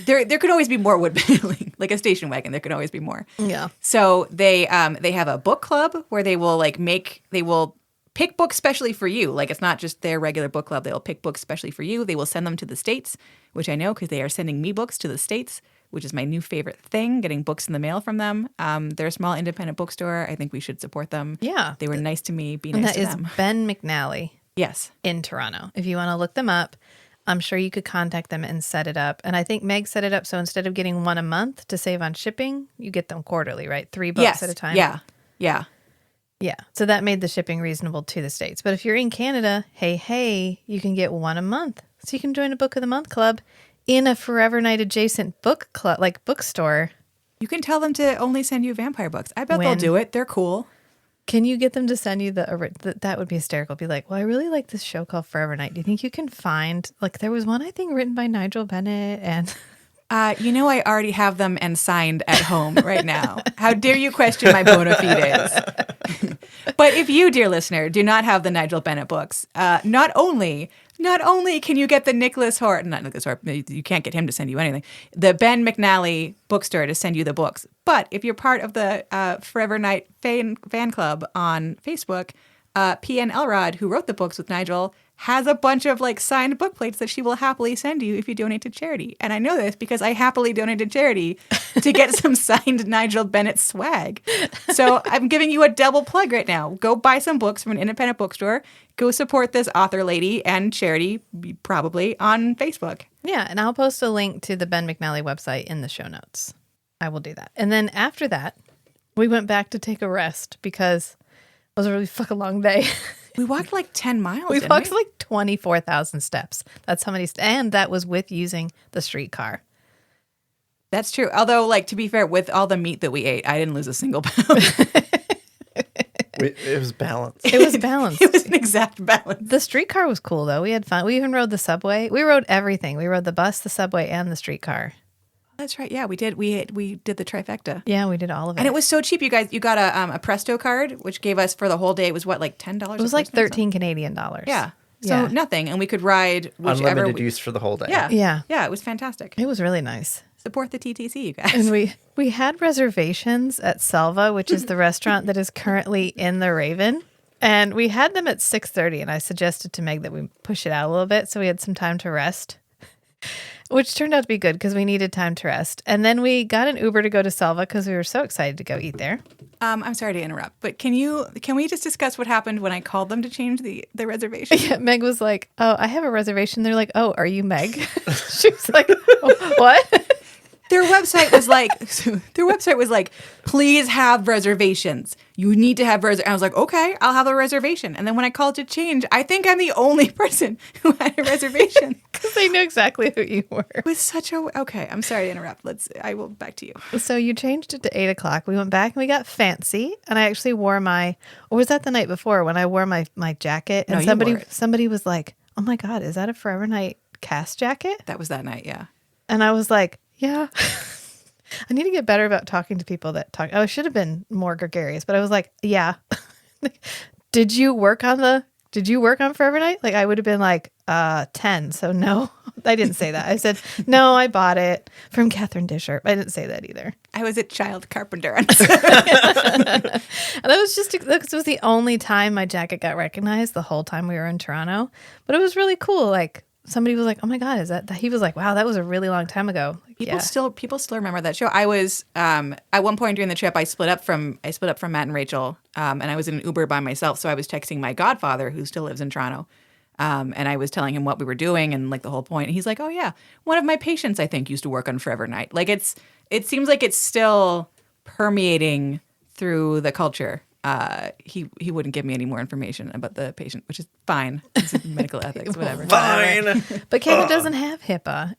There could always be more wood paneling, like a station wagon. There could always be more. Yeah. So they have a book club where they will pick books specially for you. Like it's not just their regular book club. They will pick books specially for you. They will send them to the States, which I know because they are sending me books to the States which is my new favorite thing, getting books in the mail from them. They're a small independent bookstore. I think we should support them. Yeah. They were nice to me. Be And nice that to is them. Ben McNally Yes. in Toronto. If you want to look them up, I'm sure you could contact them and set it up. And I think Meg set it up so instead of getting one a month to save on shipping, you get them quarterly, right? 3 books at a time. Yeah. Yeah. Yeah. So that made the shipping reasonable to the States. But if you're in Canada, hey, you can get one a month. So you can join a Book of the Month club in a Forever Night adjacent book club, like bookstore. You can tell them to only send you vampire books. I bet they'll do it. They're cool. Can you get them to send you that would be hysterical. Be like, well, I really like this show called Forever Night. Do you think you can find, like, there was one, I think, written by Nigel Bennett and... I already have them and signed at home right now. How dare you question my bona fides? But if you, dear listener, do not have the Nigel Bennett books, not only can you get the not Nicholas Hort, you can't get him to send you anything, the Ben McNally bookstore to send you the books. But if you're part of the Forever Night fan club on Facebook, P.N. Elrod, who wrote the books with Nigel, has a bunch of like signed book plates that she will happily send you if you donate to charity. And I know this because I happily donated to charity to get some signed Nigel Bennett swag. So I'm giving you a double plug right now. Go buy some books from an independent bookstore. Go support this author lady and charity, probably, on Facebook. Yeah, and I'll post a link to the Ben McNally website in the show notes. I will do that. And then after that, we went back to take a rest because it was a really fucking long day. We walked like 10 miles. We walked like 24,000 steps. That's how many. And that was with using the streetcar. That's true. Although, like, to be fair, with all the meat that we ate, I didn't lose a single pound. It was balanced. It was balanced. It was an exact balance. The streetcar was cool, though. We had fun. We even rode the subway. We rode everything. We rode the bus, the subway, and the streetcar. That's right. Yeah, we did. We did the trifecta. Yeah, we did all of it. And it was so cheap, you guys. You got a Presto card, which gave us for the whole day, it was what, like $10? It was like 13 Canadian dollars. Yeah. So nothing. And we could ride whichever. Unlimited use for the whole day. Yeah. Yeah. Yeah, it was fantastic. It was really nice. Support the TTC, you guys. And we had reservations at Selva, which is the restaurant that is currently in the Raven. And we had them at 6:30, and I suggested to Meg that we push it out a little bit so we had some time to rest, which turned out to be good because we needed time to rest. And then we got an Uber to go to Selva because we were so excited to go eat there. I'm sorry to interrupt, but can we just discuss what happened when I called them to change the reservation? Yeah, Meg was like, "Oh, I have a reservation." They're like, "Oh, are you Meg?" She was like, oh, "What?" Their website was like, please have reservations. You need to have reservations. I was like, okay, I'll have a reservation. And then when I called to change, I think I'm the only person who had a reservation. Because they knew exactly who you were. It was such a, okay, I'm sorry to interrupt. I will back to you. So you changed it to 8 o'clock. We went back and we got fancy. And I actually wore or was that the night before when I wore my jacket? And No, somebody was like, oh my God, is that a Forever Night cast jacket? That was that night, yeah. And I was like, yeah. I need to get better about talking to people that talk. I should have been more gregarious, but I was like, yeah. Did you work on Forever Night? Like I would have been like 10. So no, I didn't say that. I said, no, I bought it from Catherine Disher. I didn't say that either. I was a child carpenter. And that was the only time my jacket got recognized the whole time we were in Toronto. But it was really cool. Like somebody was like, oh my God, is that? He was like, wow, that was a really long time ago. Like, People still remember that show. I was at one point during the trip, I split up from Matt and Rachel, and I was in an Uber by myself. So I was texting my godfather, who still lives in Toronto, and I was telling him what we were doing and like the whole point. And he's like, "Oh yeah, one of my patients I think used to work on Forever Night." Like it seems like it's still permeating through the culture. He wouldn't give me any more information about the patient, which is fine. It's medical ethics, whatever. Fine. But Canada doesn't have HIPAA.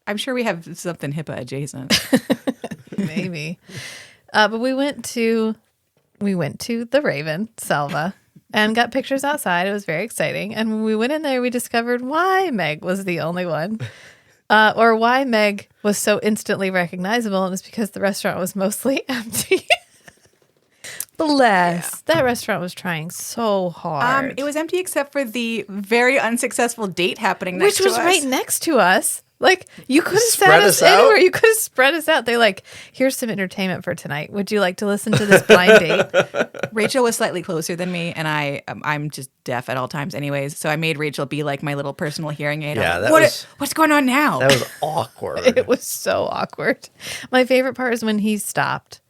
I'm sure we have something HIPAA adjacent. Maybe. But we went to the Raven, Selva, and got pictures outside. It was very exciting. And when we went in there, we discovered why Meg was the only one. Or why Meg was so instantly recognizable. And it's because the restaurant was mostly empty. Bless. Yeah. That restaurant was trying so hard. It was empty except for the very unsuccessful date happening next to us. Which was right next to us. Like, you could have sat us anywhere. You could have spread us out. They're like, here's some entertainment for tonight. Would you like to listen to this blind date? Rachel was slightly closer than me, and I'm just deaf at all times anyways. So I made Rachel be like my little personal hearing aid. Yeah, what's going on now? That was awkward. It was so awkward. My favorite part is when he stopped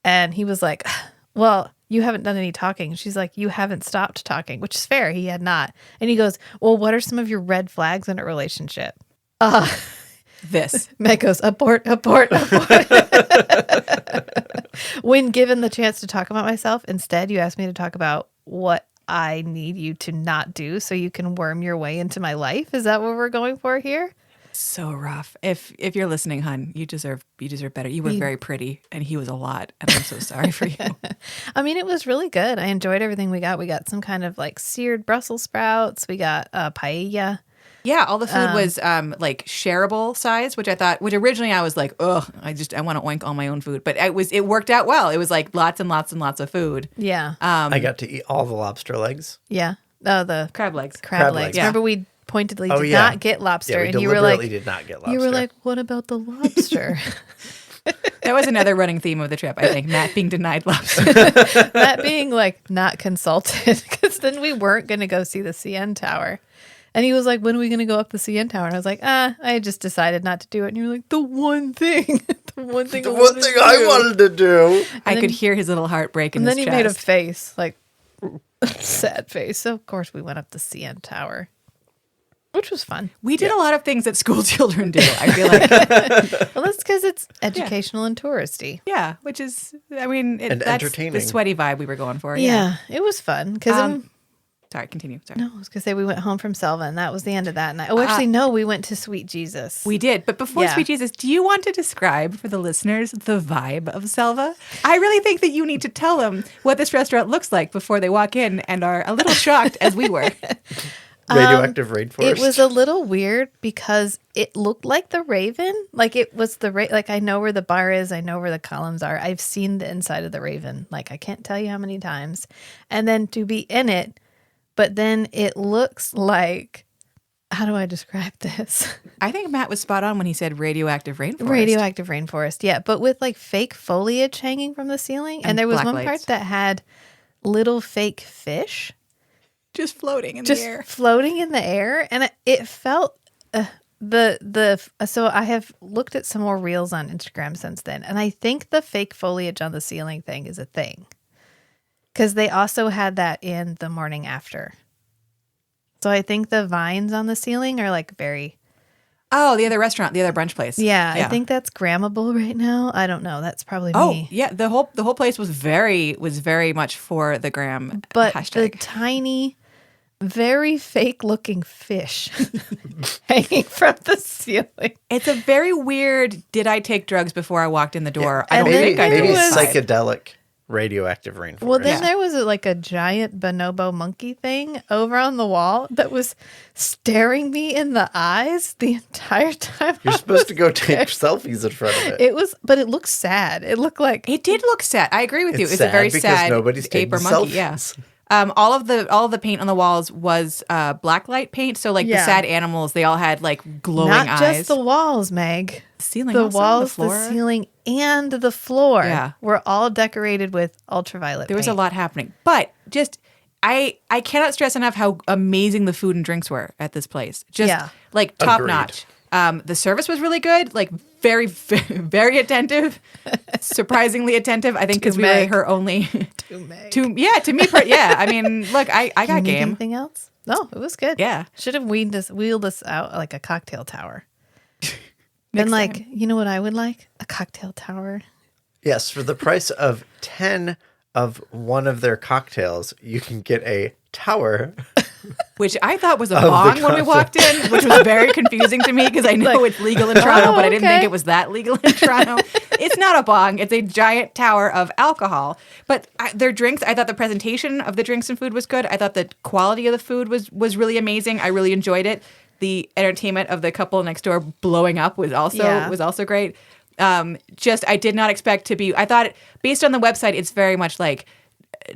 and he was like, well, you haven't done any talking. She's like, you haven't stopped talking, which is fair. He had not. And he goes, well, what are some of your red flags in a relationship? This. Meg goes, abort. When given the chance to talk about myself, instead you asked me to talk about what I need you to not do so you can worm your way into my life. Is that what we're going for here? So rough. If you're listening, hun, you deserve better. You were very pretty, and he was a lot, and I'm so sorry for you. I mean, it was really good. I enjoyed everything we got. We got some kind of like seared Brussels sprouts. We got paella. Yeah, all the food was like shareable size, which originally I was like, ugh, I want to oink all my own food. But it worked out well. It was like lots and lots and lots of food. Yeah. I got to eat all the lobster legs. Yeah. Oh, the crab legs. Crab legs. Yeah. Remember we pointedly did not get lobster, and you were like, did not get lobster. You were like, what about the lobster? That was another running theme of the trip, I think. Matt being denied lobster. Matt being like not consulted, because then we weren't going to go see the CN Tower. And he was like, when are we going to go up the CN Tower? And I was like, I just decided not to do it. And you're like, the one thing I wanted to do. I could hear his little heart break in his chest. And then he made a face, like sad face. So of course we went up the CN Tower, which was fun. We did a lot of things that school children do, I feel like. Well, that's because it's educational and touristy. Yeah, which is, I mean, and that's entertaining. the sweaty vibe we were going for. Yeah, it was fun. Because sorry, continue. Sorry. No, I was going to say we went home from Selva, and that was the end of that night. Oh, actually, no, we went to Sweet Jesus. We did. But before Sweet Jesus, do you want to describe for the listeners the vibe of Selva? I really think that you need to tell them what this restaurant looks like before they walk in and are a little shocked, as we were. Radioactive rainforest. It was a little weird because it looked like the Raven. Like it was like I know where the bar is. I know where the columns are. I've seen the inside of the Raven. Like I can't tell you how many times. And then to be in it, but then it looks like, how do I describe this? I think Matt was spot on when he said radioactive rainforest. Radioactive rainforest, yeah. But with like fake foliage hanging from the ceiling. And there was one part that had little fake fish. Just floating in the air. Floating in the air. And it felt, so I have looked at some more reels on Instagram since then. And I think the fake foliage on the ceiling thing is a thing. Because they also had that in the morning after. So I think the vines on the ceiling are like very... Oh, the other restaurant, the other brunch place. Yeah, I think that's grammable right now. I don't know. That's probably me. Oh, yeah. The whole place was very much for the gram but hashtag. The tiny, very fake looking fish hanging from the ceiling. It's a very weird, did I take drugs before I walked in the door? Yeah. I don't think I did. Maybe psychedelic. Radioactive rainforest. Well, then there was like a giant bonobo monkey thing over on the wall that was staring me in the eyes the entire time. You're supposed to go take selfies in front of it. But it looked sad. It looked like it did look sad. I agree with you. It's a sad very because sad nobody's ape or taking monkey. selfies. Yeah. All of the paint on the walls was blacklight paint. So like the sad animals, they all had like glowing eyes. Not just the walls, Meg. Ceiling, the also, walls, the floor, the ceiling, and the floor were all decorated with ultraviolet. There was a lot happening, but just I cannot stress enough how amazing the food and drinks were at this place. Just like top notch. The service was really good, like very, very attentive, surprisingly attentive. I think because we were her only. To me, yeah. I mean, look, I got game. Anything else? No, it was good. Yeah, should have wheeled us out like a cocktail tower. And like, time. You know what I would like? A cocktail tower. Yes, for the price of 10 of one of their cocktails, you can get a tower. Which I thought was a bong when we walked in, which was very confusing to me because I know it's legal in Toronto, but I didn't think it was that legal in Toronto. It's not a bong. It's a giant tower of alcohol. But their drinks, I thought the presentation of the drinks and food was good. I thought the quality of the food was really amazing. I really enjoyed it. The entertainment of the couple next door blowing up was also great. I did not expect to be. I thought based on the website, it's very much like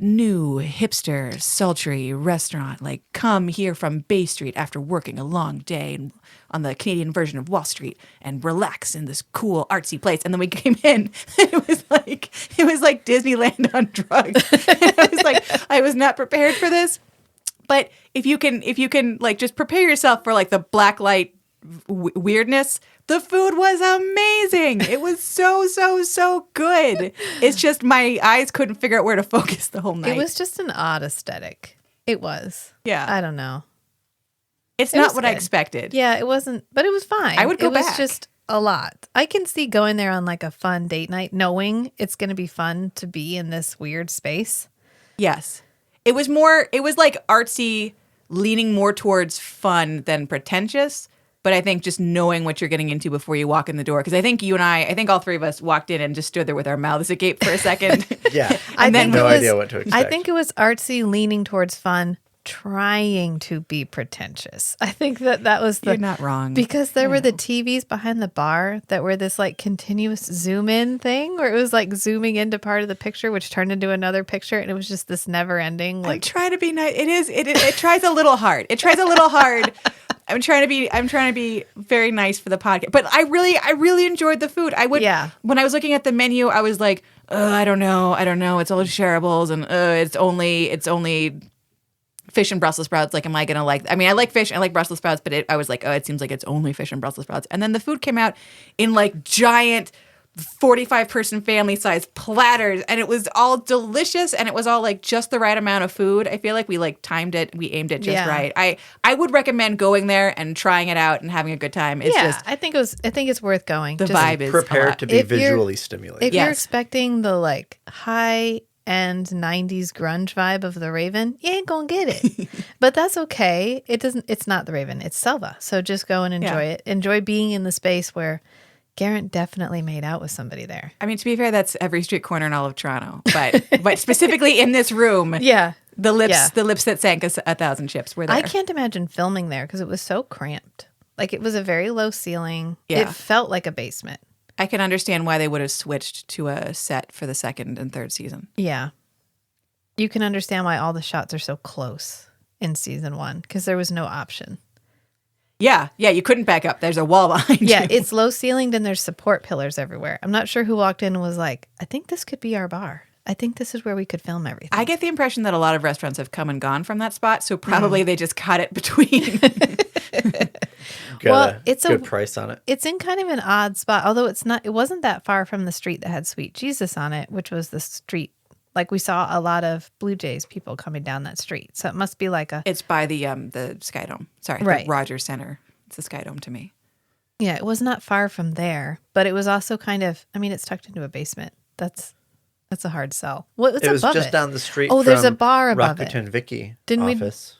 new, hipster, sultry restaurant. Like, come here from Bay Street after working a long day on the Canadian version of Wall Street and relax in this cool, artsy place. And then we came in, and it was like Disneyland on drugs. And I was like, I was not prepared for this. But if you can like just prepare yourself for like the black light weirdness, the food was amazing. It was so good. It's just my eyes couldn't figure out where to focus the whole night. It was just an odd aesthetic. It was. Yeah. I don't know. It's not what I expected. Yeah, it wasn't, but it was fine. I would go back. It was just a lot. I can see going there on like a fun date night, knowing it's going to be fun to be in this weird space. Yes. It was like artsy, leaning more towards fun than pretentious. But I think just knowing what you're getting into before you walk in the door, because I think all three of us walked in and just stood there with our mouths agape for a second. Yeah. And then no idea what to expect. I think it was artsy, leaning towards fun, trying to be pretentious. I think that was You're not wrong. Because there were the TVs behind the bar that were this like continuous zoom in thing where it was like zooming into part of the picture, which turned into another picture. And it was just this never ending. Like, I'm trying to be nice. It tries a little hard. It tries a little hard. I'm trying to be very nice for the podcast. But I really enjoyed the food. When I was looking at the menu, I was like, I don't know. It's all shareables and it's only fish and Brussels sprouts. Like, am I gonna like? I mean, I like fish. I like Brussels sprouts, but I was like, it seems like it's only fish and Brussels sprouts. And then the food came out in like giant 45-person family-sized platters, and it was all delicious, and it was all like just the right amount of food. I feel like we like timed it, we aimed it just right. I would recommend going there and trying it out and having a good time. It's I think it's worth going. The vibe is prepared to be visually stimulated. If you're expecting the like high end 90s grunge vibe of the Raven, you ain't gonna get it. But that's okay. It's not the Raven, it's Selva. So just go and enjoy it. Enjoy being in the space where Geraint definitely made out with somebody there. I mean, to be fair, that's every street corner in all of Toronto. But specifically in this room, the lips that sank us 1,000 ships were there. I can't imagine filming there because it was so cramped. Like, it was a very low ceiling. Yeah. It felt like a basement. I can understand why they would have switched to a set for the second and third season. Yeah. You can understand why all the shots are so close in season 1 because there was no option. Yeah, you couldn't back up. There's a wall behind you. Yeah, it's low ceilinged and there's support pillars everywhere. I'm not sure who walked in and was like, I think this could be our bar. I think this is where we could film everything. I get the impression that a lot of restaurants have come and gone from that spot, so probably they just cut it between. It's a good price on it. It's in kind of an odd spot, although it wasn't that far from the street that had Sweet Jesus on it, which was the street. Like, we saw a lot of Blue Jays people coming down that street. So it must be like It's by the Sky Dome. Sorry, right. The Rogers Center. It's the Sky Dome to me. Yeah, it was not far from there, but it was also kind of, I mean, it's tucked into a basement. That's a hard sell. What's above it? It was just down the street from there's a bar above Rakuten Vicky Didn't office.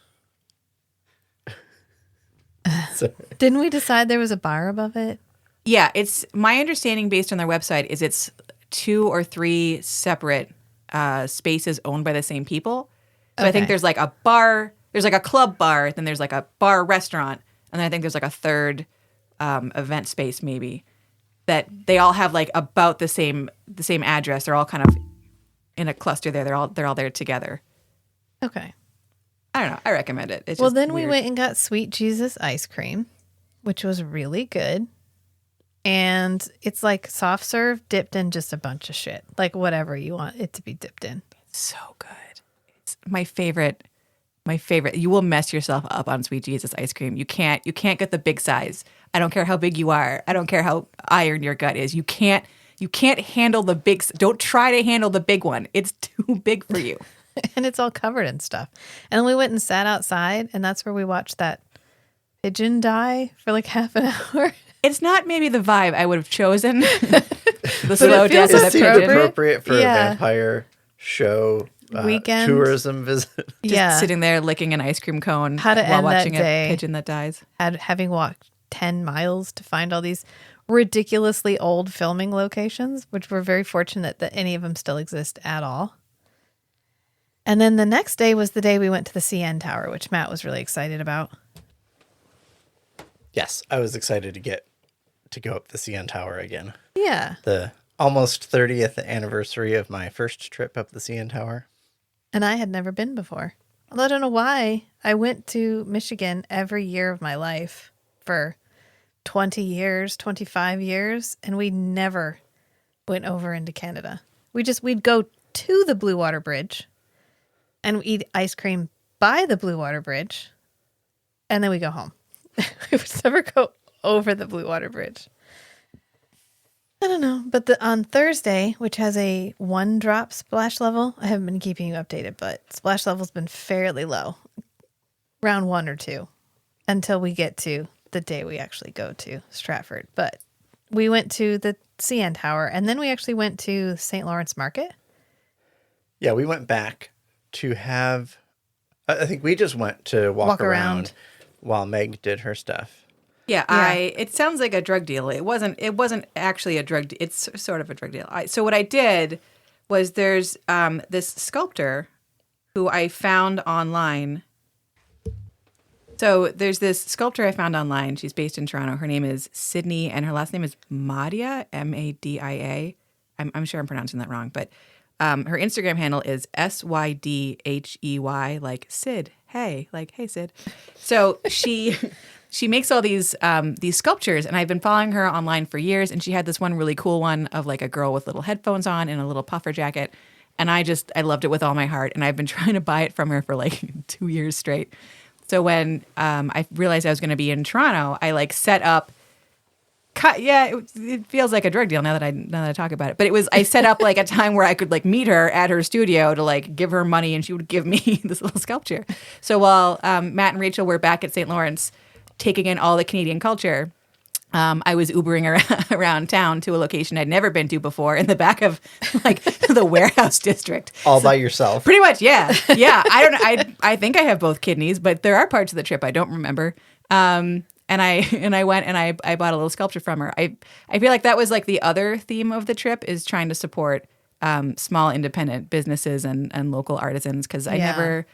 Didn't we decide there was a bar above it? Yeah, it's my understanding based on their website is it's 2 or 3 separate spaces owned by the same people. So I think there's like a bar, there's like a club bar, then there's like a bar restaurant, and then I think there's like a third event space maybe that they all have like about the same address. They're all kind of in a cluster there. They're all there together. Okay. I don't know. I recommend it. It's well, just then weird. we went and got Sweet Jesus ice cream, which was really good. And it's like soft serve dipped in just a bunch of shit. Like whatever you want it to be dipped in. So good. It's my favorite. You will mess yourself up on Sweet Jesus ice cream. You can't get the big size. I don't care how big you are. I don't care how iron your gut is. You can't handle the big. Don't try to handle the big one. It's too big for you. And it's all covered in stuff. And then we went and sat outside, and that's where we watched that pigeon die for like half an hour. It's not maybe the vibe I would have chosen. The slow death of the It seemed pigeon. appropriate for a vampire show weekend tourism visit. Just sitting there licking an ice cream cone How to while end watching that day, a pigeon that dies. Having walked 10 miles to find all these ridiculously old filming locations, which we're very fortunate that any of them still exist at all. And then the next day was the day we went to the CN Tower, which Matt was really excited about. Yes, I was excited to go up the CN Tower again. Yeah. The almost 30th anniversary of my first trip up the CN Tower. And I had never been before. Although I don't know why. I went to Michigan every year of my life for 20 years, 25 years, and we never went over into Canada. We'd go to the Blue Water Bridge and eat ice cream by the Blue Water Bridge, and then we go home. We would never go over the Blue Water Bridge. I don't know, but on Thursday, which has a 1 drop splash level, I haven't been keeping you updated, but splash level's been fairly low, around 1 or 2, until we get to the day we actually go to Stratford. But we went to the CN Tower, and then we actually went to St. Lawrence Market. Yeah, we went back to have, I think we just went to walk around while Meg did her stuff. Yeah, it sounds like a drug deal. It wasn't actually a drug deal. It's sort of a drug deal. So what I did was there's this sculptor who I found online. So there's this sculptor I found online. She's based in Toronto. Her name is Sydney, and her last name is Madia, Madia. I'm sure I'm pronouncing that wrong, but her Instagram handle is SYDHEY, like Sid. Hey, like, hey, Sid. So she makes all these sculptures, and I've been following her online for years, and she had this one really cool one of like a girl with little headphones on and a little puffer jacket, and I loved it with all my heart, and I've been trying to buy it from her for like 2 years straight. So when I realized I was going to be in Toronto, I like set up. It feels like a drug deal now that I talk about it. But I set up like a time where I could like meet her at her studio to like give her money, and she would give me this little sculpture. So while Matt and Rachel were back at St. Lawrence, taking in all the Canadian culture, I was Ubering around town to a location I'd never been to before in the back of like the warehouse district. All by yourself. Pretty much, yeah. Yeah. I think I have both kidneys, but there are parts of the trip I don't remember. And I went and I bought a little sculpture from her. I feel like that was like the other theme of the trip, is trying to support small independent businesses and local artisans, because I never,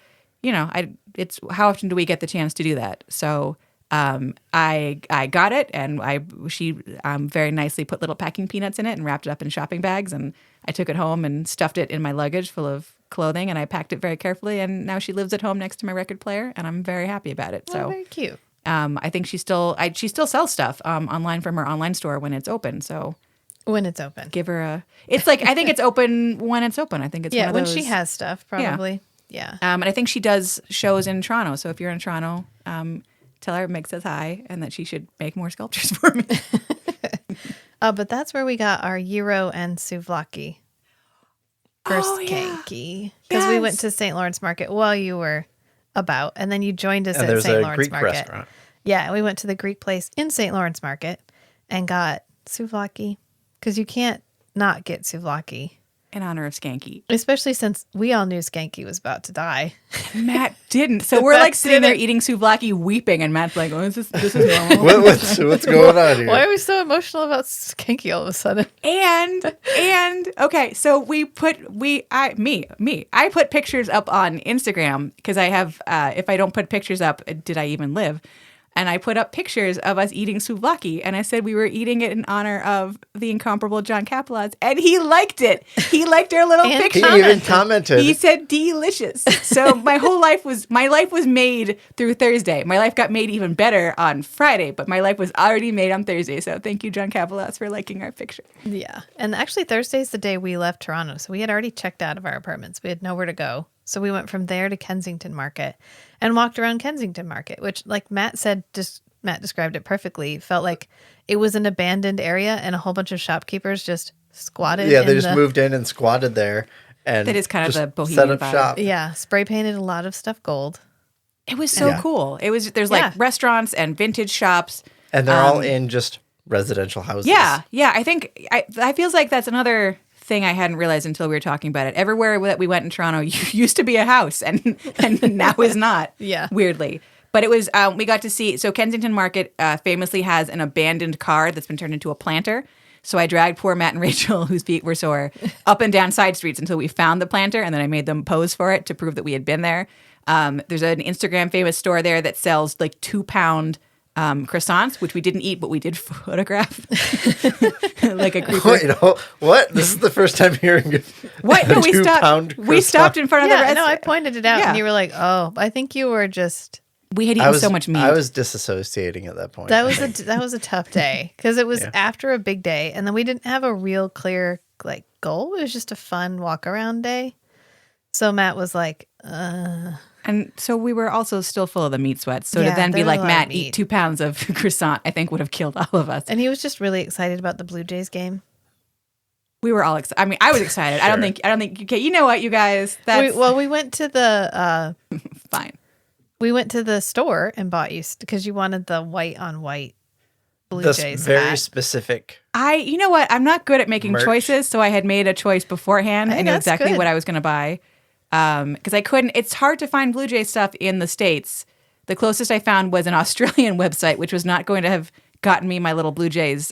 it's how often do we get the chance to do that? So I got it, and she very nicely put little packing peanuts in it and wrapped it up in shopping bags, and I took it home and stuffed it in my luggage full of clothing, and I packed it very carefully, and now she lives at home next to my record player, and I'm very happy about it. So very cute. I think she still sells stuff online from her online store when it's open. So when it's open, give her it's like, I think it's open when it's open. I think it's one of when those, she has stuff, probably. Yeah. And I think she does shows in Toronto. So if you're in Toronto, tell her Meg says hi, and that she should make more sculptures for me. But that's where we got our gyro and souvlaki for skanky, because we went to St. Lawrence Market while you were about, and then you joined us at St. Lawrence Greek Market. Restaurant. Yeah, we went to the Greek place in St. Lawrence Market and got souvlaki, because you can't not get souvlaki. In honor of Skanky. Especially since we all knew Skanky was about to die. Matt didn't. So we're like sitting there eating souvlaki, weeping, and Matt's like, oh, this is normal. What's going on here? Why are we so emotional about Skanky all of a sudden? And okay, so I put pictures up on Instagram, because I have, if I don't put pictures up, did I even live? And I put up pictures of us eating souvlaki, and I said we were eating it in honor of the incomparable John Capelaz, and he liked it. He liked our little picture. He even commented. He said delicious. So my life was made through Thursday. My life got made even better on Friday, but my life was already made on Thursday. So thank you, John Capelaz, for liking our picture. Yeah. And actually Thursday's the day we left Toronto. So we had already checked out of our apartments. We had nowhere to go. So we went from there to Kensington Market and walked around Kensington Market, which, like Matt said, Matt described it perfectly. Felt like it was an abandoned area, and a whole bunch of shopkeepers just squatted. Yeah, they just moved in and squatted there. And that is kind of the bohemian set up vibe. shop. Yeah, spray painted a lot of stuff gold. It was so cool. There's like restaurants and vintage shops. And they're all in just residential houses. Yeah. I think I feels like that's another thing I hadn't realized until we were talking about it. Everywhere that we went in Toronto used to be a house, and now is not. Yeah, weirdly. But it was we got to see. So Kensington Market famously has an abandoned car that's been turned into a planter. So I dragged poor Matt and Rachel, whose feet were sore, up and down side streets until we found the planter, and then I made them pose for it to prove that we had been there. There's an Instagram famous store there that sells like 2-pound croissants, which we didn't eat, but we did photograph. Like a group. Wait, what? This is the first time hearing What? No, we stopped. We stopped in front of the Yeah, restaurant. no, I pointed it out, Yeah. and you were like, "Oh, I think you were just." We had eaten so much meat. I was disassociating at that point. That was a tough day because it was after a big day, and then we didn't have a real clear like goal. It was just a fun walk around day. So Matt was like, And so we were also still full of the meat sweats. So Yeah, to then there be was a like, lot of Matt, meat. eat 2 pounds of croissant, I think would have killed all of us. and he was just really excited about the Blue Jays game. We were all excited. I mean, I was excited. I don't think, okay, you know what, you guys? That's We went to the fine. we went to the store and bought you because you wanted the white on white Blue This Jays very hat. specific. You know what? I'm not good at making Merch. choices. So I had made a choice beforehand. Hey, I knew that's exactly good. what I was going to buy. Because I couldn't, it's hard to find Blue Jay stuff in the States. The closest I found was an Australian website, which was not going to have gotten me my little Blue Jays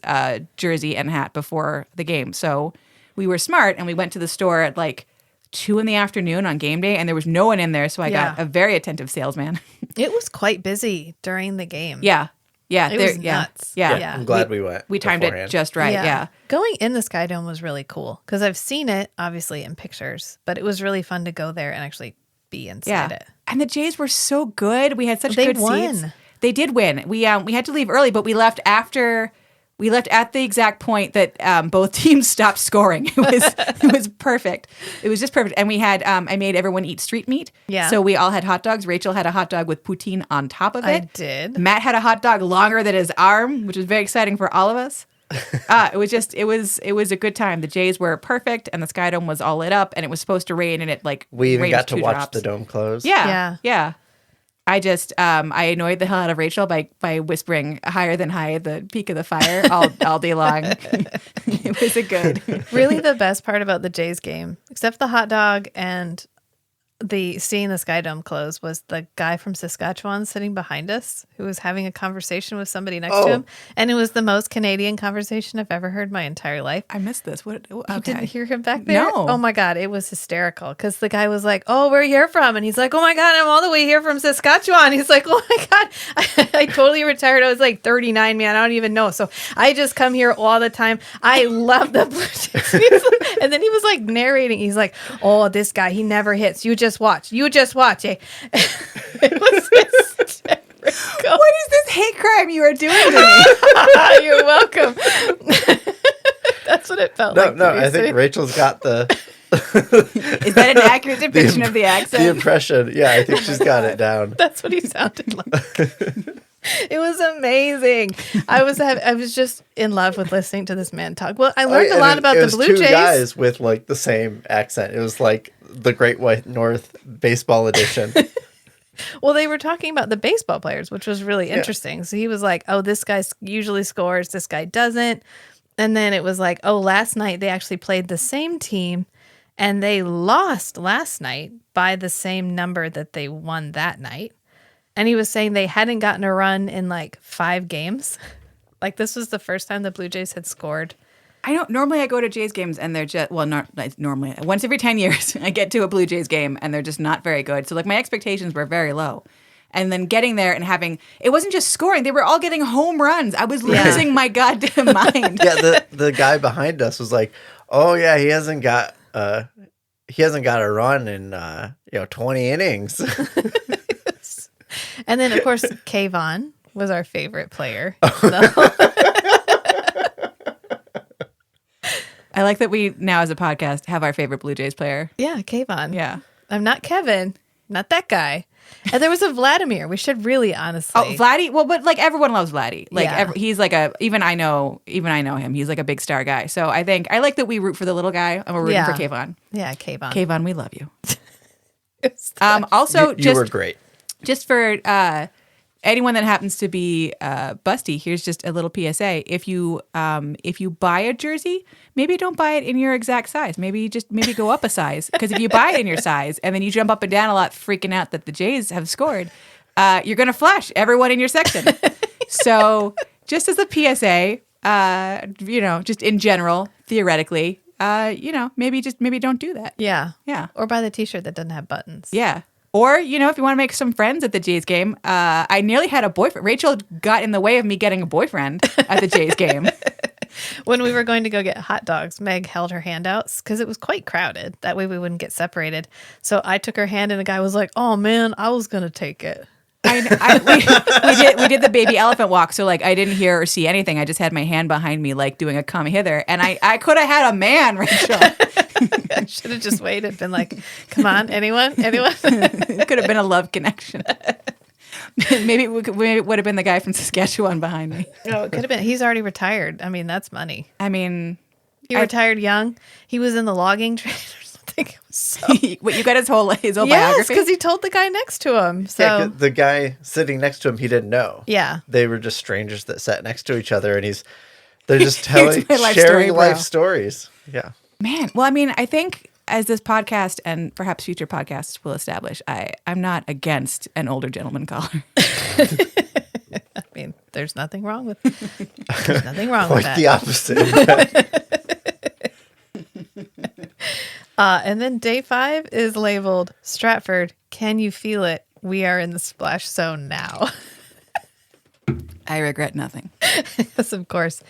jersey and hat before the game. So we were smart and we went to the store at like 2 p.m. on game day, and there was no one in there. So I got a very attentive salesman. It was quite busy during the game. Yeah. It was nuts. Yeah. I'm glad we went. We timed beforehand. it just right. Yeah. Going in the Sky Dome was really cool because I've seen it obviously in pictures, but it was really fun to go there and actually be inside it. And the Jays were so good. We had such They good won. seats. They did win. We had to leave early, but we left after. We left at the exact point that both teams stopped scoring. It was perfect. It was just perfect. And we had I made everyone eat street meat. Yeah. So we all had hot dogs. Rachel had a hot dog with poutine on top of it. I did. Matt had a hot dog longer than his arm, which was very exciting for all of us. It was a good time. The Jays were perfect, and the Sky Dome was all lit up, and it was supposed to rain, and it like We even rained got to 2 watch drops. the dome close. Yeah. I just I annoyed the hell out of Rachel by whispering higher than high at the peak of the fire all day long. It was a good. Really the best part about the Jays game, except the hot dog and the seeing the Sky Dome close, was the guy from Saskatchewan sitting behind us who was having a conversation with somebody next to him. And it was the most Canadian conversation I've ever heard in my entire life. I missed this. What? Okay. You didn't hear him back there? No. Oh my God. It was hysterical because the guy was like, "Oh, where are you here from?" And he's like, "Oh my God, I'm all the way here from Saskatchewan." He's like, "Oh my God, I totally retired. I was like 39, man. I don't even know. So I just come here all the time. I love the Blue Jays." And then he was like narrating. He's like, "Oh, this guy, he never hits. You just watch. You just watch." Eh? It was hysterical. What is this hate crime you are doing to me? You're welcome. That's what it felt like. No, to me, I think so- Rachel's got the Is that an accurate depiction of the accent? the impression. Yeah, I think she's got it down. That's what he sounded like. It was amazing. I was just in love with listening to this man talk. Well, I learned a lot about it the was Blue two Jays. guys with like the same accent. It was like the Great White North baseball edition. Well, they were talking about the baseball players, which was really interesting. So he was like, "Oh, this guy usually scores, this guy doesn't." And then it was like, "Oh, last night they actually played the same team and they lost last night by the same number that they won that night." And he was saying they hadn't gotten a run in like 5 games. Like this was the first time the Blue Jays had scored. Normally I go to Jays games and they're just, well, not normally. Once every 10 years I get to a Blue Jays game and they're just not very good. So like my expectations were very low. And then getting there and it wasn't just scoring. They were all getting home runs. I was losing my goddamn mind. Yeah, the guy behind us was like, "Oh yeah, he hasn't got a run in 20 innings." And then, of course, Kayvon was our favorite player. I like that we now as a podcast have our favorite Blue Jays player. Yeah, Kayvon. Yeah. I'm not Kevin. Not that guy. And there was a Vladimir. We should really honestly. Oh, Vladdy. Well, but like everyone loves Vladdy. Like Yeah. he's like even I know him. He's like a big star guy. So I like that we root for the little guy and we're rooting for Kayvon. Yeah, Kayvon. Kayvon, we love you. Um, Also, you were great. just for anyone that happens to be busty, here's just a little PSA. If you buy a jersey, maybe don't buy it in your exact size. Maybe go up a size. Because if you buy it in your size and then you jump up and down a lot freaking out that the Jays have scored, you're going to flash everyone in your section. So just as a PSA, just in general, theoretically, maybe don't do that. Yeah. Yeah. Or buy the t-shirt that doesn't have buttons. Yeah. Or, if you want to make some friends at the Jays game, I nearly had a boyfriend. Rachel got in the way of me getting a boyfriend at the Jays game. When we were going to go get hot dogs, Meg held her hand out because it was quite crowded. That way we wouldn't get separated. So I took her hand and the guy was like, oh man, I was going to take it. We did the baby elephant walk, so like I didn't hear or see anything. I just had my hand behind me, like doing a come hither, and I could have had a man, Rachel. I should have just waited, been like, "Come on, anyone?" It could have been a love connection. Maybe it would have been the guy from Saskatchewan behind me. No, it could have been. He's already retired. I mean, that's money. I mean, he retired young. He was in the logging trade or something. So what, you got his whole yes, biography? because he told the guy next to him. So Yeah, the guy sitting next to him, he didn't know. yeah, They were just strangers that sat next to each other, and they're just telling, my life sharing story, bro. life stories. Yeah. Man, well, I mean, I think as this podcast and perhaps future podcasts will establish, I'm not against an older gentleman caller. I mean, there's nothing wrong with with that. the opposite. And then day 5 is labeled Stratford. Can you feel it? We are in the splash zone now. I regret nothing. Yes, of course.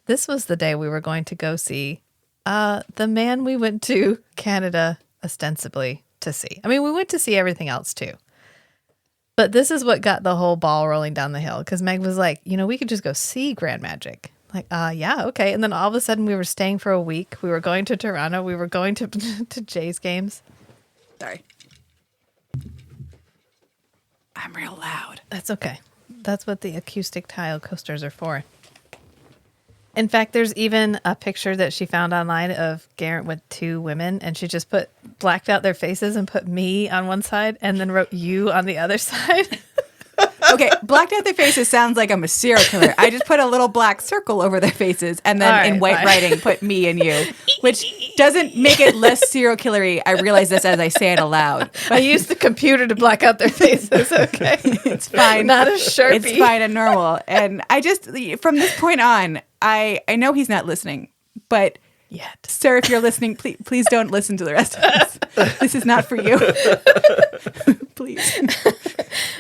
This was the day we were going to go see the man we went to Canada ostensibly to see. I mean, we went to see everything else too. But this is what got the whole ball rolling down the hill because Meg was like, we could just go see Grand Magic. Like, yeah, okay. And then all of a sudden we were staying for a week. We were going to Toronto. We were going to Jays games. Sorry. I'm real loud. That's okay. That's what the acoustic tile coasters are for. In fact, there's even a picture that she found online of Geraint with 2 women, and she just blacked out their faces and put me on one side and then wrote you on the other side. Okay, blacked out their faces sounds like I'm a serial killer. I just put a little black circle over their faces and then in white writing put me and you, which doesn't make it less serial killery. I realize this as I say it aloud. I used the computer to black out their faces, okay? It's fine. Not a Sharpie. It's fine and normal. And I just, from this point on, I know he's not listening, but Yet. Sir, if you're listening, please don't listen to the rest of this. This is not for you. Please.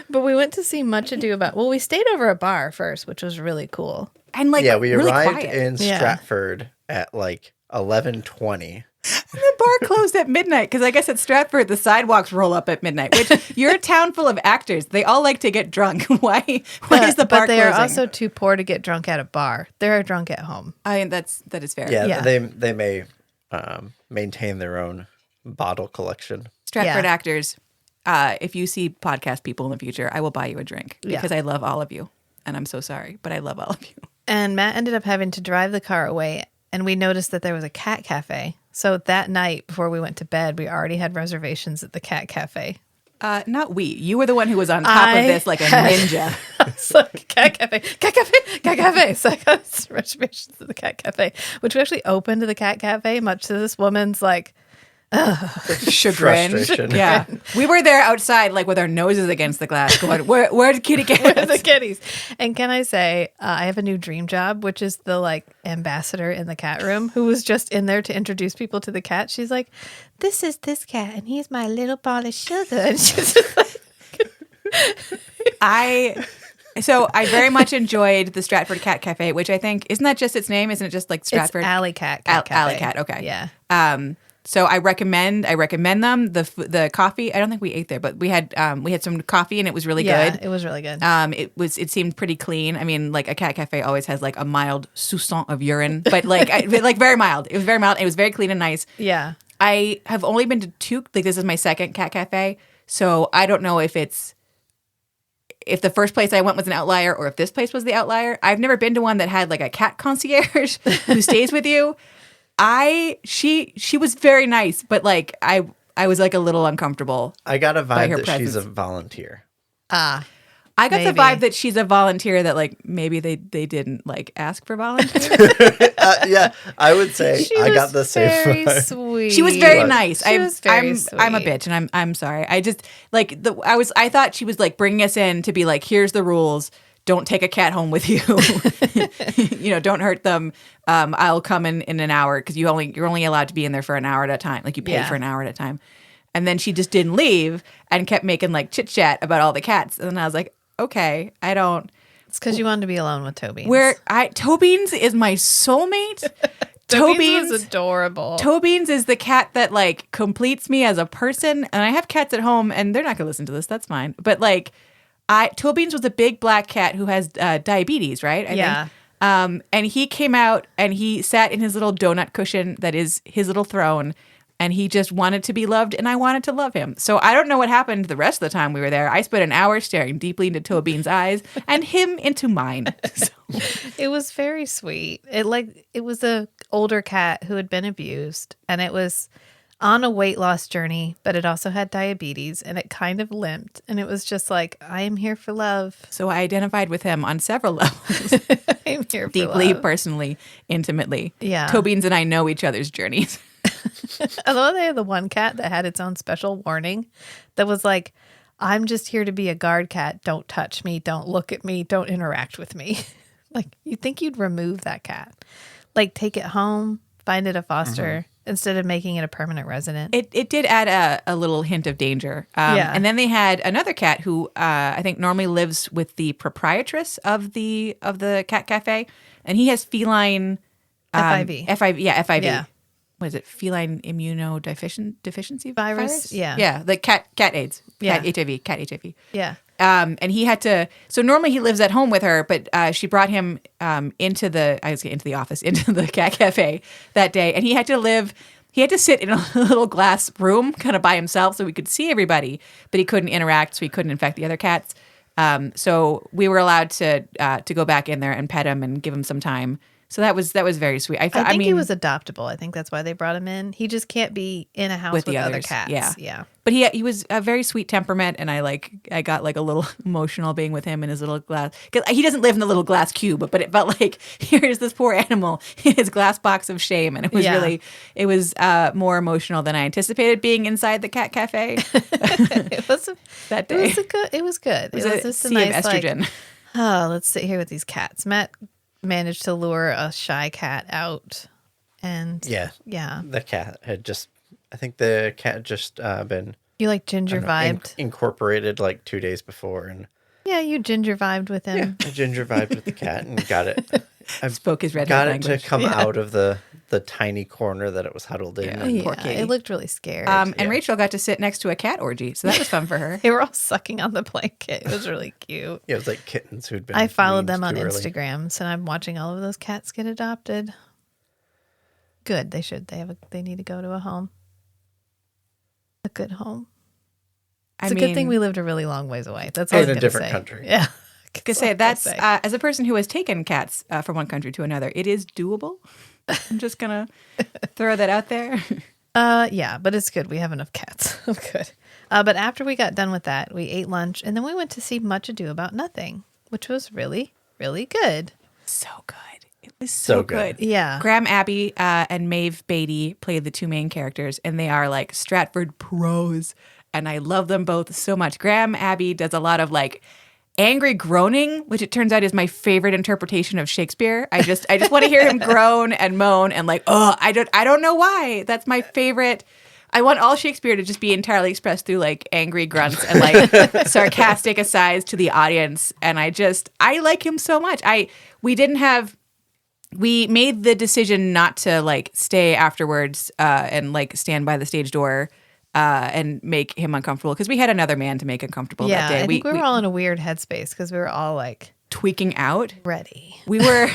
But we went to see Much Ado About... Well, we stayed over a bar first, which was really cool. And we really arrived quiet. in Stratford at 11:20. And the bar closed at midnight because I guess at Stratford the sidewalks roll up at midnight. Which you're a town full of actors; they all like to get drunk. Why is the bar But they closing? are also too poor to get drunk at a bar. They're drunk at home. That is fair. Yeah. They may maintain their own bottle collection. Stratford actors, if you see podcast people in the future, I will buy you a drink because I love all of you, and I'm so sorry, but I love all of you. And Matt ended up having to drive the car away, and we noticed that there was a cat cafe. So that night before we went to bed, we already had reservations at the cat cafe. Not we. You were the one who was on top of this like a ninja. It's like cat cafe, cat cafe, cat cafe. So I got reservations at the cat cafe, which we actually opened to the cat cafe, much to this woman's like chagrin. Frustration. Yeah, we were there outside, like with our noses against the glass, going, "Where's the kitty cats? Where are the kitties?" And can I say, I have a new dream job, which is the like ambassador in the cat room, who was just in there to introduce people to the cat. She's like, "This is this cat, and he's my little ball of sugar." And she's just like, So I very much enjoyed the Stratford Cat Cafe, which I think isn't that just its name? Isn't it just like Stratford? It's Alley Cat Cafe. Alley Cat. Okay. Yeah. So I recommend them the coffee. I don't think we ate there, but we had some coffee and it was really good. It was really good. It seemed pretty clean. I mean, like a cat cafe always has like a mild soupçon of urine, but like very mild. It was very mild. It was very clean and nice. Yeah. I have only been to 2. Like this is my second cat cafe, so I don't know if the first place I went was an outlier or if this place was the outlier. I've never been to one that had like a cat concierge who stays with you. She was very nice, but like I was like a little uncomfortable. I got a vibe that presence. she's a volunteer. I got Maybe. the vibe that she's a volunteer that like maybe they didn't like ask for volunteers. Yeah, I would say I got the same vibe. Sweet. She was very nice. She was very I'm a sweet. bitch, and I'm sorry. I just like I thought she was like bringing us in to be like, here's the rules. Don't take a cat home with you. Don't hurt them. I'll come in an hour because you're only allowed to be in there for an hour at a time. Like you pay for an hour at a time. And then she just didn't leave and kept making like chit chat about all the cats. And then I was like, okay, I don't. It's because you wanted to be alone with Tobeans. Tobeans is my soulmate. Tobeans was adorable. Tobeans is the cat that like completes me as a person. And I have cats at home, and they're not gonna listen to this. That's fine. But like, Tobeans was a big black cat who has diabetes, right? I think. And he came out and he sat in his little donut cushion that is his little throne. And he just wanted to be loved, and I wanted to love him. So I don't know what happened the rest of the time we were there. I spent an hour staring deeply into Tobean's eyes and him into mine. So. It was very sweet. It was a older cat who had been abused, and it was on a weight loss journey, but it also had diabetes, and it kind of limped. And it was just like, I am here for love. So I identified with him on several levels. I'm here for deeply, love. Personally, intimately. Yeah. Tobeans and I know each other's journeys. Although they had the one cat that had its own special warning that was like, I'm just here to be a guard cat. Don't touch me. Don't look at me. Don't interact with me. Like, you'd think you'd remove that cat. Like, take it home, find it a foster instead of making it a permanent resident. It did add a little hint of danger. And then they had another cat who I think normally lives with the proprietress of the cat cafe. And he has feline... FIV. FIV. Yeah. What is it? Feline immunodeficiency virus? Yeah. Yeah, the cat AIDS. Yeah. Cat HIV. Yeah. And he had to. So normally he lives at home with her, but she brought him into the office, into the cat cafe that day, and he had to sit in a little glass room, kind of by himself, so we could see everybody, but he couldn't interact, so he couldn't infect the other cats. So we were allowed to go back in there and pet him and give him some time. So that was very sweet. I think he was adoptable. I think that's why they brought him in. He just can't be in a house with the other others. cats. Yeah. But he was a very sweet temperament, and I got like a little emotional being with him in his little glass. Cause he doesn't live in the little glass cube, but it felt like here's this poor animal in his glass box of shame, and it was more emotional than I anticipated being inside the cat cafe. It was that day. It was good. It was just a nice estrogen. Let's sit here with these cats. Matt managed to lure a shy cat out, and the cat had just been you like ginger vibed incorporated like 2 days before, and you ginger vibed with him. I ginger vibed with the cat and got it. I spoke his red language. Got it to come out of the tiny corner that it was huddled in. Poor kitty. It looked really scared. And Rachel got to sit next to a cat orgy, so that was fun for her. They were all sucking on the blanket. It was really cute. Yeah, it was like kittens who'd been. I followed them on Instagram, so I'm watching all of those cats get adopted. Good, they should. They need to go to a home, a good home. It's a good thing we lived a really long ways away. That's all in a different country. Yeah. I say that's as a person who has taken cats from one country to another, it is doable. I'm just gonna throw that out there. Yeah, but it's good. We have enough cats. Good. But after we got done with that, we ate lunch, and then we went to see Much Ado About Nothing, which was really, really good. So good. It was so good. Yeah. Graham Abbey and Maeve Beatty played the two main characters, and they are like Stratford pros, and I love them both so much. Graham Abbey does a lot of like angry groaning, which it turns out is my favorite interpretation of Shakespeare. I just want to hear him groan and moan and like, I don't know why. That's my favorite. I want all Shakespeare to just be entirely expressed through like angry grunts and like sarcastic asides to the audience. And I like him so much. We made the decision not to like stay afterwards and like stand by the stage door and make him uncomfortable because we had another man to make uncomfortable that day. I think we were all in a weird headspace because we were all like tweaking out. Ready. We were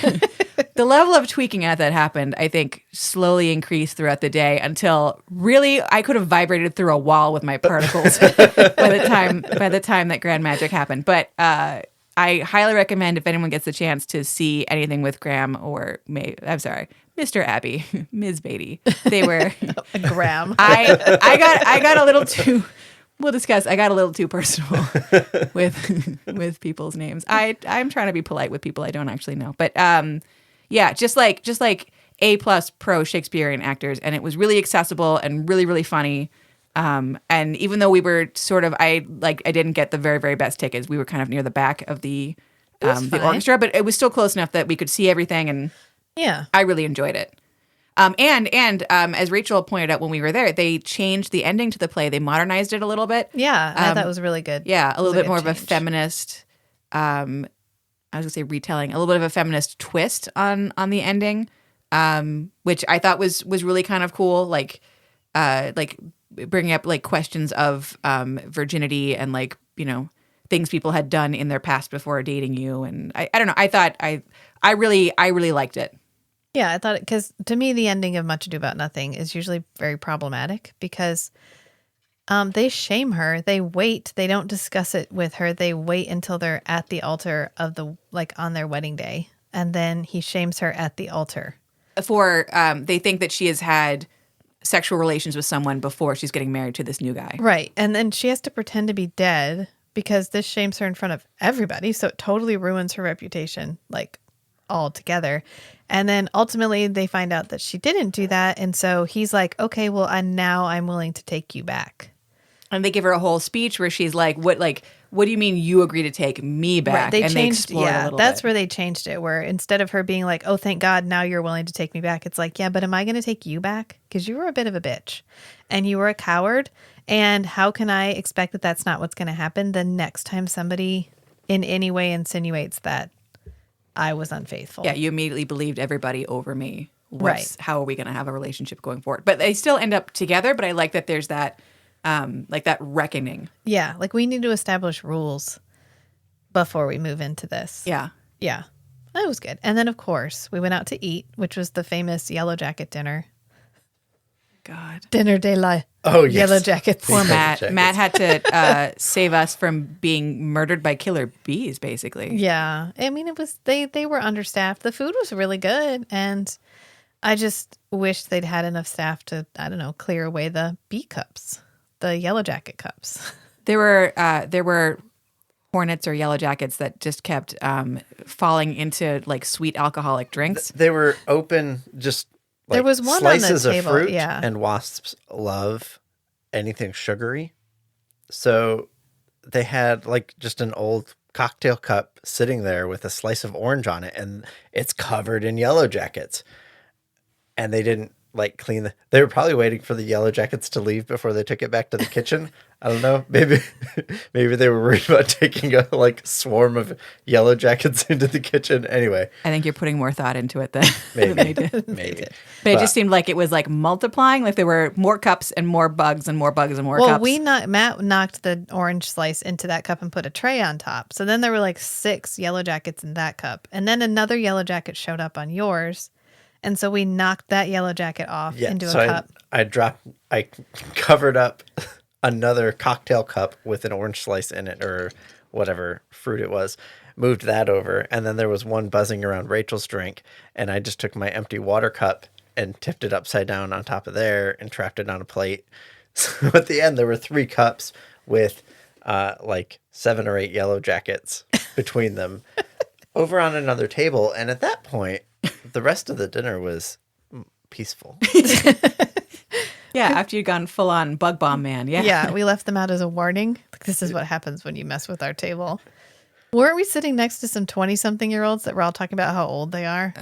the level of tweaking out that happened, I think, slowly increased throughout the day until really I could have vibrated through a wall with my particles by the time that Grand Magic happened. But I highly recommend if anyone gets the chance to see anything with Graham or Mr. Abbey, Ms. Beatty. They were Graham. I got a little too. We'll discuss. I got a little too personal with people's names. I'm trying to be polite with people I don't actually know, but just like A+ pro Shakespearean actors, and it was really accessible and really really funny. And even though we were sort of, I didn't get the very very best tickets. We were kind of near the back of the orchestra, but it was still close enough that we could see everything, and yeah, I really enjoyed it. And as Rachel pointed out when we were there, they changed the ending to the play. They modernized it a little bit. Yeah, I thought it was really good. Yeah, a little bit more of a change. feminist. I was gonna say retelling, a little bit of a feminist twist on the ending, which I thought was really kind of cool. Like bringing up like questions of virginity and like things people had done in their past before dating you. And I don't know. I thought I really liked it. Yeah, I thought because to me the ending of Much Ado About Nothing is usually very problematic because they shame her. They wait. They don't discuss it with her. They wait until they're at the altar of on their wedding day, and then he shames her at the altar. They think that she has had sexual relations with someone before she's getting married to this new guy. Right, and then she has to pretend to be dead because this shames her in front of everybody. So it totally ruins her reputation, like altogether. And then ultimately they find out that she didn't do that. And so he's like, okay, well, now I'm willing to take you back. And they give her a whole speech where she's like, what do you mean you agree to take me back? Right, they changed, it a little that's bit. where they changed it, where instead of her being like, oh, thank God, now you're willing to take me back. It's like, yeah, but am I going to take you back? Because you were a bit of a bitch and you were a coward. And how can I expect that that's not what's going to happen the next time somebody in any way insinuates that I was unfaithful? Yeah, you immediately believed everybody over me. Right. How are we going to have a relationship going forward? But they still end up together, but I like that there's that that reckoning. Yeah, like we need to establish rules before we move into this. Yeah. Yeah, that was good. And then, of course, we went out to eat, which was the famous Yellow Jacket dinner. God. Dinner de la yes. Yellow Jackets. Poor Matt. Matt had to save us from being murdered by killer bees, basically. Yeah. I mean, it was they were understaffed. The food was really good. And I just wish they'd had enough staff to, I don't know, clear away the bee cups, the Yellow Jacket cups. There were hornets or yellow jackets that just kept falling into like sweet alcoholic drinks. They were open, just like there was one slices on the table, of fruit, yeah. And wasps love anything sugary. So they had like just an old cocktail cup sitting there with a slice of orange on it, and it's covered in yellow jackets. And they didn't like clean they were probably waiting for the yellow jackets to leave before they took it back to the kitchen. I don't know. Maybe they were worried about taking a like swarm of yellow jackets into the kitchen. Anyway, I think you're putting more thought into it than maybe they did. maybe. But it just seemed like it was like multiplying. Like there were more cups and more bugs and more bugs and more cups. Well, Matt knocked the orange slice into that cup and put a tray on top. So then there were like 6 yellow jackets in that cup. And then another yellow jacket showed up on yours. And so we knocked that yellow jacket off into a cup. I covered up another cocktail cup with an orange slice in it or whatever fruit it was, moved that over. And then there was one buzzing around Rachel's drink. And I just took my empty water cup and tipped it upside down on top of there and trapped it on a plate. So at the end, there were 3 cups with like 7 or 8 yellow jackets between them over on another table. And at that point, the rest of the dinner was peaceful. Yeah, after you'd gone full on bug bomb man. Yeah. Yeah, we left them out as a warning. Like, this is what happens when you mess with our table. Weren't we sitting next to some 20-something-year-olds that were all talking about how old they are?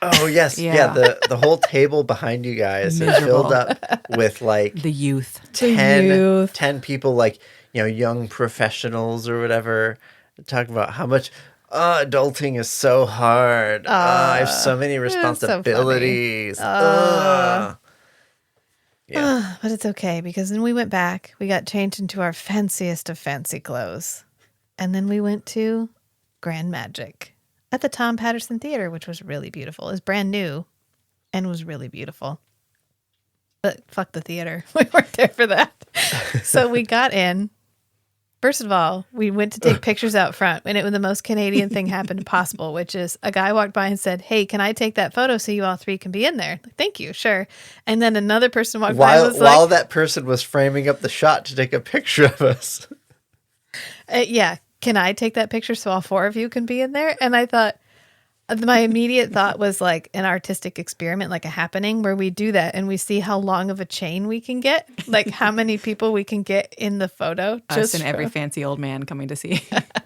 Oh, yes. Yeah, the whole table behind you guys is filled up with like the youth. 10 people, like, young professionals or whatever, talking about how much adulting is so hard. I have so many responsibilities. Yeah. But it's okay because then we went back. We got changed into our fanciest of fancy clothes. And then we went to Grand Magic at the Tom Patterson Theater, which was really beautiful. It was brand new and was really beautiful. But fuck the theater. We weren't there for that. So we got in. First of all, we went to take pictures out front, and it was the most Canadian thing happened possible, which is a guy walked by and said, "Hey, can I take that photo so you all 3 can be in there?" Like, thank you, sure. And then another person walked by and was while that person was framing up the shot to take a picture of us. Yeah, can I take that picture so all 4 of you can be in there? And I thought, my immediate thought was like an artistic experiment, like a happening where we do that and we see how long of a chain we can get, like how many people we can get in the photo. Us and every fancy old man coming to see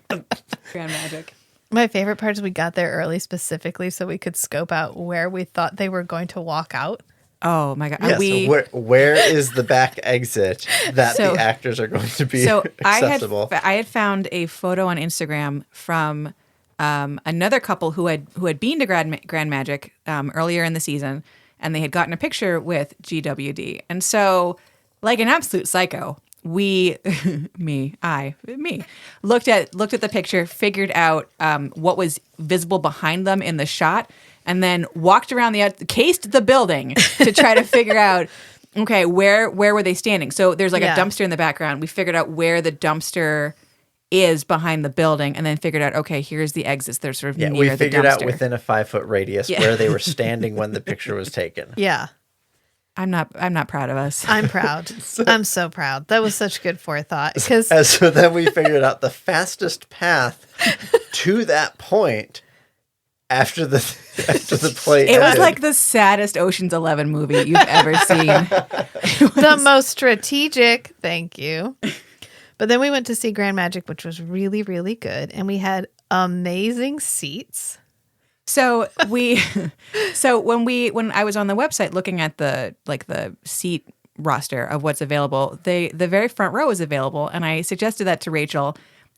Grand Magic. My favorite part is we got there early specifically so we could scope out where we thought they were going to walk out. Oh my God. Yeah, so where is the back exit that the actors are going to be accessible? I had found a photo on Instagram from another couple who had been to Grand Magic earlier in the season, and they had gotten a picture with GWD. And so, like an absolute psycho, me looked at the picture, figured out what was visible behind them in the shot, and then walked around cased the building to try to figure out, okay, where were they standing? So there's like a dumpster in the background. We figured out where the dumpster is behind the building, and then figured out, okay, here's the exits. They're sort of near the dumpster. We figured out within a 5-foot radius where they were standing when the picture was taken. Yeah. I'm not proud of us. I'm proud. I'm so proud. That was such good forethought. So then we figured out the fastest path to that point after the play It was like the saddest Ocean's 11 movie you've ever seen. The most strategic. Thank you. But then we went to see Grand Magic, which was really, really good. And we had amazing seats. So when I was on the website looking at the seat roster of what's available, the very front row was available, and I suggested that to Rachel,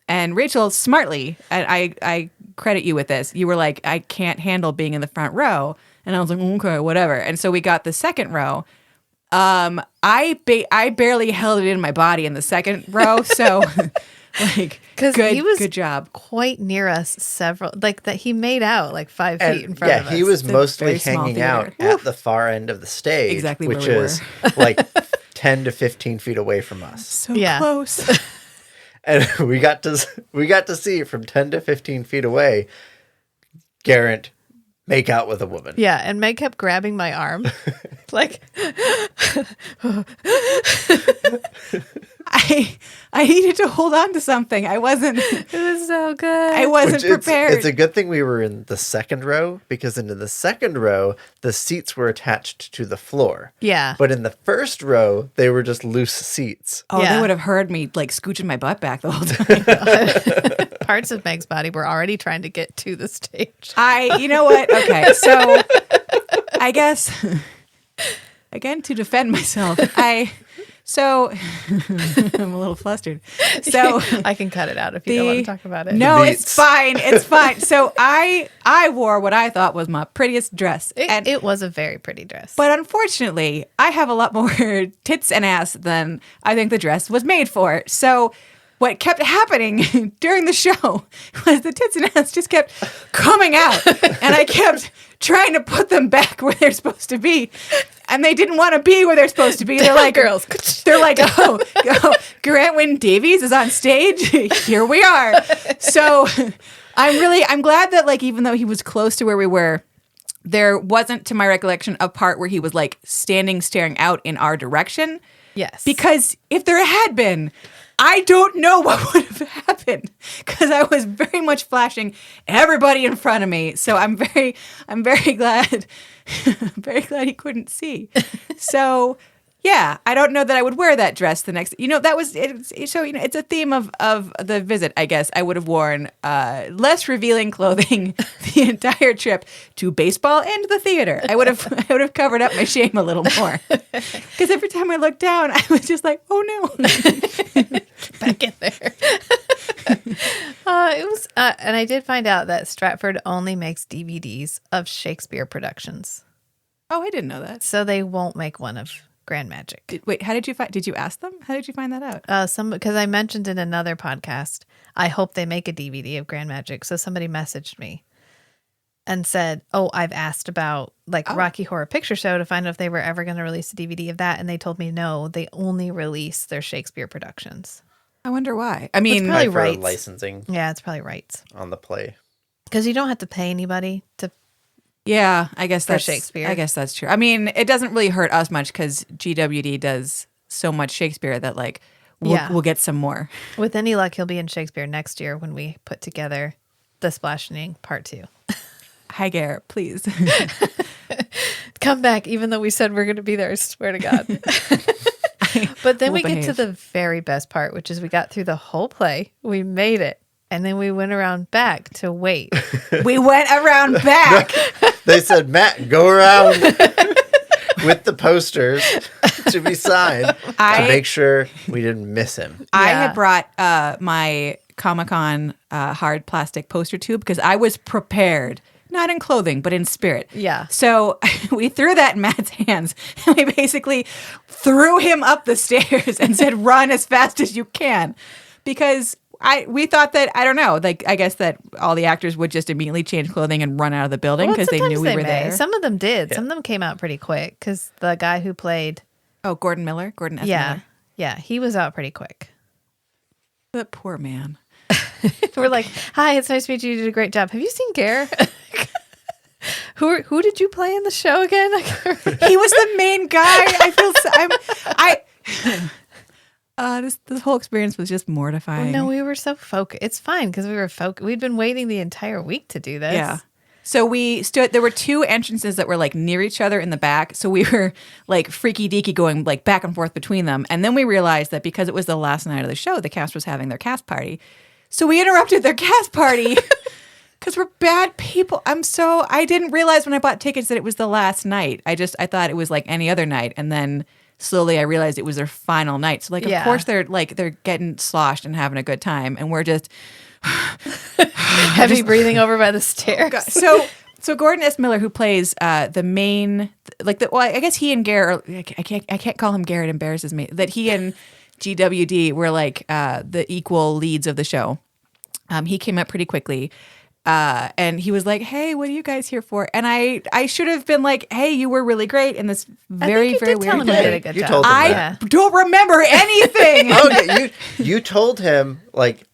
and Rachel smartly, and I credit you with this, you were like, I can't handle being in the front row, and I was like, okay, whatever, and so we got the second row. I barely held it in my body in the second row, so. Because he was good job. Quite near us he made out like 5 feet in front of us. Yeah, he was mostly hanging out at the far end of the stage, exactly which where we is like 10 to 15 feet away from us. So close. And we got to see from 10 to 15 feet away, Geraint make out with a woman. Yeah, and Meg kept grabbing my arm. Like I needed to hold on to something. I wasn't. It was so good. I wasn't prepared. It's a good thing we were in the second row, because into the second row, the seats were attached to the floor. Yeah. But in the first row, they were just loose seats. Oh, yeah. They would have heard me like scooching my butt back the whole time. Parts of Meg's body were already trying to get to the stage. You know what? Okay, so I guess, again, to defend myself, So I'm a little flustered. So I can cut it out if you don't want to talk about it. No, it's fine. It's fine. So I wore what I thought was my prettiest dress. It was a very pretty dress. But unfortunately, I have a lot more tits and ass than I think the dress was made for. So what kept happening during the show was the tits and ass just kept coming out. And I kept trying to put them back where they're supposed to be. And they didn't want to be where they're supposed to be. They're like, girls. They're like, oh, Geraint Wyn Davies is on stage. Here we are. So I'm glad that, like, even though he was close to where we were, there wasn't, to my recollection, a part where he was like standing, staring out in our direction. Yes. Because if there had been, I don't know what would have happened, because I was very much flashing everybody in front of me. So I'm very glad, very glad he couldn't see. So yeah, I don't know that I would wear that dress the next. That was it. So it's a theme of the visit. I guess I would have worn less revealing clothing the entire trip to baseball and the theater. I would have covered up my shame a little more, because every time I looked down, I was just like, oh no. Back in there. It was, and I did find out that Stratford only makes DVDs of Shakespeare productions. Oh, I didn't know that. So they won't make one of Grand Magic. Wait, how did you find? Did you ask them? How did you find that out? Because I mentioned in another podcast, I hope they make a DVD of Grand Magic. So somebody messaged me and said, "Oh, I've asked about Rocky Horror Picture Show to find out if they were ever going to release a DVD of that," and they told me no, they only release their Shakespeare productions. I wonder why. I mean, it's probably for rights. Licensing. Yeah, it's probably rights on the play, because you don't have to pay anybody to. Yeah, I guess that's Shakespeare. I guess that's true. I mean, it doesn't really hurt us much because GWD does so much Shakespeare that we'll get some more. With any luck, he'll be in Shakespeare next year when we put together the Splashing Part 2. Hi, Garrett, please. Come back, even though we said we're going to be there, I swear to God. But then we get to the very best part, which is we got through the whole play. We made it. And then we went around back to wait. We went around back. They said, Matt, go around with the posters to be signed to make sure we didn't miss him. I had brought my Comic-Con hard plastic poster tube because I was prepared. Not in clothing, but in spirit. Yeah. So we threw that in Matt's hands. And we basically threw him up the stairs and said, run as fast as you can. Because we thought that, I don't know, like I guess that all the actors would just immediately change clothing and run out of the building because they knew we were there. Some of them did. Yeah. Some of them came out pretty quick because the guy who played... Oh, Gordon S. Miller? Yeah, he was out pretty quick. That poor man. We're like, hi, it's nice to meet you. You did a great job. Have you seen Gare? Who did you play in the show again? He was the main guy. I feel this whole experience was just mortifying. Well, no, we were so focused. It's fine because we were focused. We'd been waiting the entire week to do this. Yeah. So we stood, there were two entrances that were like near each other in the back. So we were like freaky deaky going like back and forth between them. And then we realized that because it was the last night of the show, the cast was having their cast party. So we interrupted their cast party because we're bad people. I didn't realize when I bought tickets that it was the last night. I thought it was like any other night. And then slowly I realized it was their final night. So like, of course they're getting sloshed and having a good time. And we're just heavy breathing over by the stairs. Oh, so Gordon S. Miller, who plays the main, I guess he and Garrett, I can't call him Garrett, embarrasses me, that he and GWD were like the equal leads of the show. He came up pretty quickly. And he was like, hey, what are you guys here for? And I should have been like, hey, you were really great in this very weird way. You did a good job. Told him I don't remember anything. Okay, you told him, like,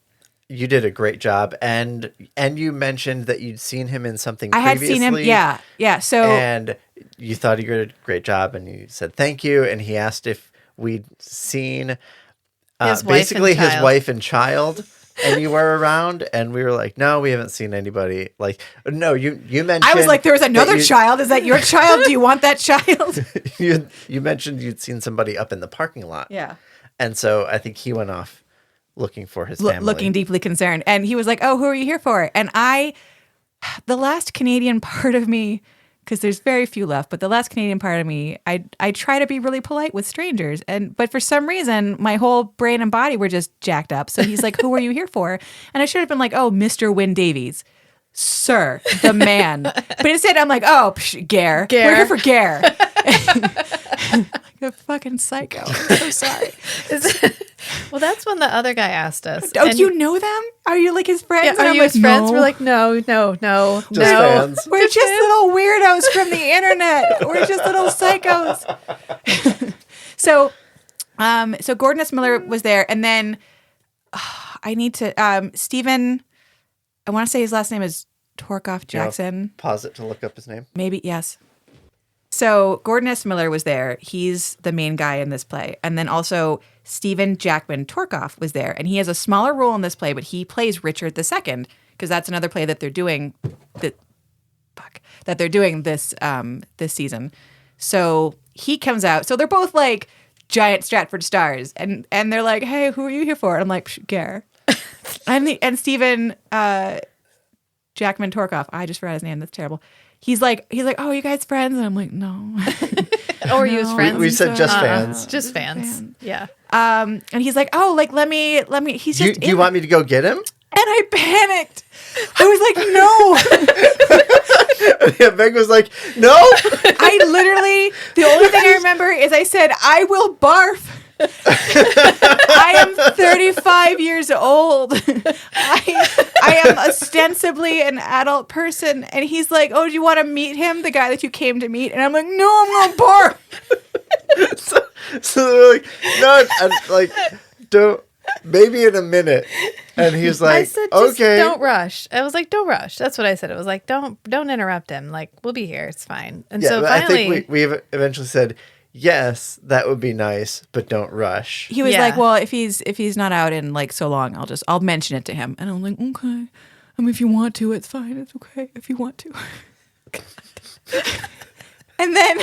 you did a great job. And you mentioned that you'd seen him in something previously. I had seen him, yeah. So, and you thought he did a great job, and you said thank you. And he asked if we'd seen his wife and child. And you were around, and we were like, no, we haven't seen anybody. Like, no, you mentioned... I was like, there was another child. Is that your child? Do you want that child? You mentioned you'd seen somebody up in the parking lot. Yeah. And so I think he went off looking for his family. Looking deeply concerned. And he was like, oh, who are you here for? And the last Canadian part of me, because there's very few left, but the last Canadian part of me, I try to be really polite with strangers. But for some reason, my whole brain and body were just jacked up. So he's like, who are you here for? And I should have been like, oh, Mr. Wyn Davies. Sir, the man. But instead, I'm like, oh, Gare. We're here for Gare. Like a fucking psycho. I'm so sorry. Well, that's when the other guy asked us. Oh, do you know them? Are you like his friends? Yeah, are you his friends? We're like, no. Just fans. We're just little weirdos from the internet. We're just little psychos. So Gordon S. Miller was there, and then I need to Stephen. I want to say his last name is Torkoff Jackson. Pause it to look up his name. Maybe, yes. So Gordon S. Miller was there. He's the main guy in this play. And then also Stephen Jackman Torkoff was there. And he has a smaller role in this play, but he plays Richard II, because that's another play that they're doing this season. So he comes out. So they're both like giant Stratford stars. And they're like, hey, who are you here for? And I'm like, Gare. And Stephen Jackman Torkoff, I just forgot his name. That's terrible. He's like, oh, you guys friends? And I'm like, no. Oh, are you his friends? We said just fans. Just fans. Yeah. And he's like, oh, like let me. He's just. Do you want me to go get him? And I panicked. I was like, no. Yeah, Meg was like, no. I literally, the only thing I remember is I said, I will barf. I am 35 years old. I am ostensibly an adult person. And he's like, oh, do you want to meet him? The guy that you came to meet? And I'm like, no, I'm going to barf. So they're like, no, and like, don't, maybe in a minute. And he's like, I said, just okay. Don't rush. I was like, don't rush. That's what I said. It was like, don't interrupt him. Like, we'll be here. It's fine. And yeah, so I finally, think we eventually said, yes, that would be nice, but don't rush. He was like, well, if he's not out in like so long, I'll mention it to him. And I'm like, okay. I mean, if you want to, it's fine. It's okay if you want to. And then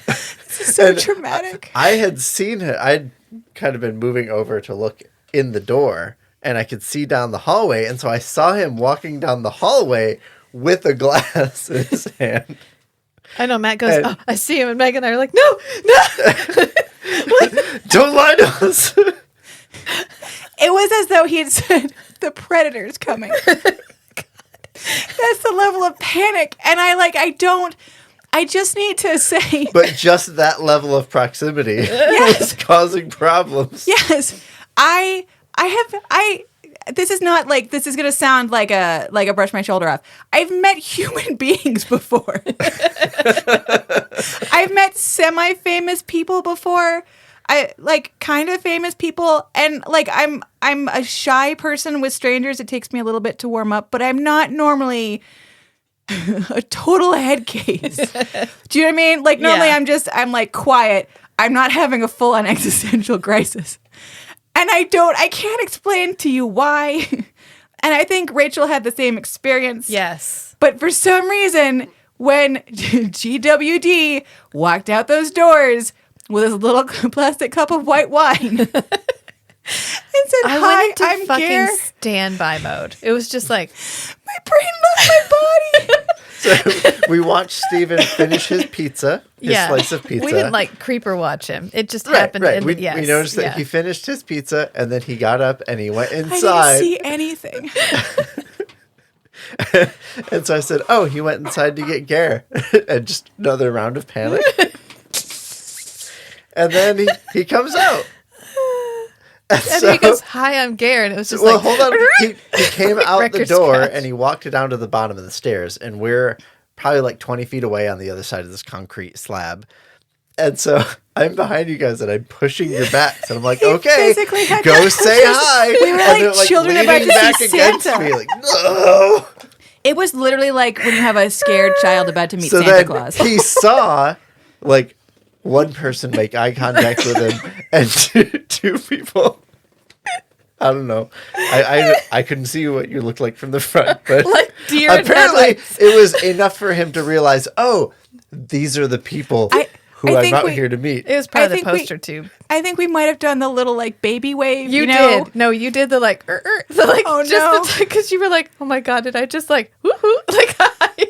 this is so traumatic. I had seen it. I'd kind of been moving over to look in the door and I could see down the hallway. And so I saw him walking down the hallway with a glass in his hand. I know. Matt goes, oh, I see him. And Meg and I are like, no. Don't lie to us. It was as though he had said, the predator's coming. That's the level of panic. And I just need to say. But just that level of proximity was causing problems. Yes. This is not like, this is going to sound like a brush my shoulder off. I've met human beings before. I've met semi-famous people before. Kind of famous people, and I'm a shy person with strangers. It takes me a little bit to warm up, but I'm not normally a total head case. Do you know what I mean? Like normally I'm like quiet. I'm not having a full on existential crisis. And I can't explain to you why. And I think Rachel had the same experience. Yes. But for some reason, when GWD walked out those doors with his little plastic cup of white wine and said, I hi, went into I'm fucking Gare. standby mode. It was just like, My brain left my body. So we watched Steven finish his pizza, his slice of pizza. We didn't creeper watch him. It just happened. Right. We noticed that he finished his pizza and then he got up and he went inside. I didn't see anything. And so I said, oh, he went inside to get Gare. And just another round of panic. And then he comes out. And he goes, hi, I'm Gare. And it was just hold on. He came out the door and he walked down to the bottom of the stairs. And we're probably 20 feet away on the other side of this concrete slab. And so I'm behind you guys and I'm pushing your backs. And I'm like, okay, go say hi. We were like children about to see Santa. Me, no. It was literally like when you have a scared child about to meet So Santa then Claus. he saw one person make eye contact with him and two people. I don't know. I couldn't see what you looked like from the front, but deer in apparently headlights. it was enough for him to realize, oh, these are the people who I'm out here to meet. It was probably the poster tube. I think we might have done the little baby wave. You know? did. No, you did the oh no. Because you were like, oh my God, did I just woohoo? Hi.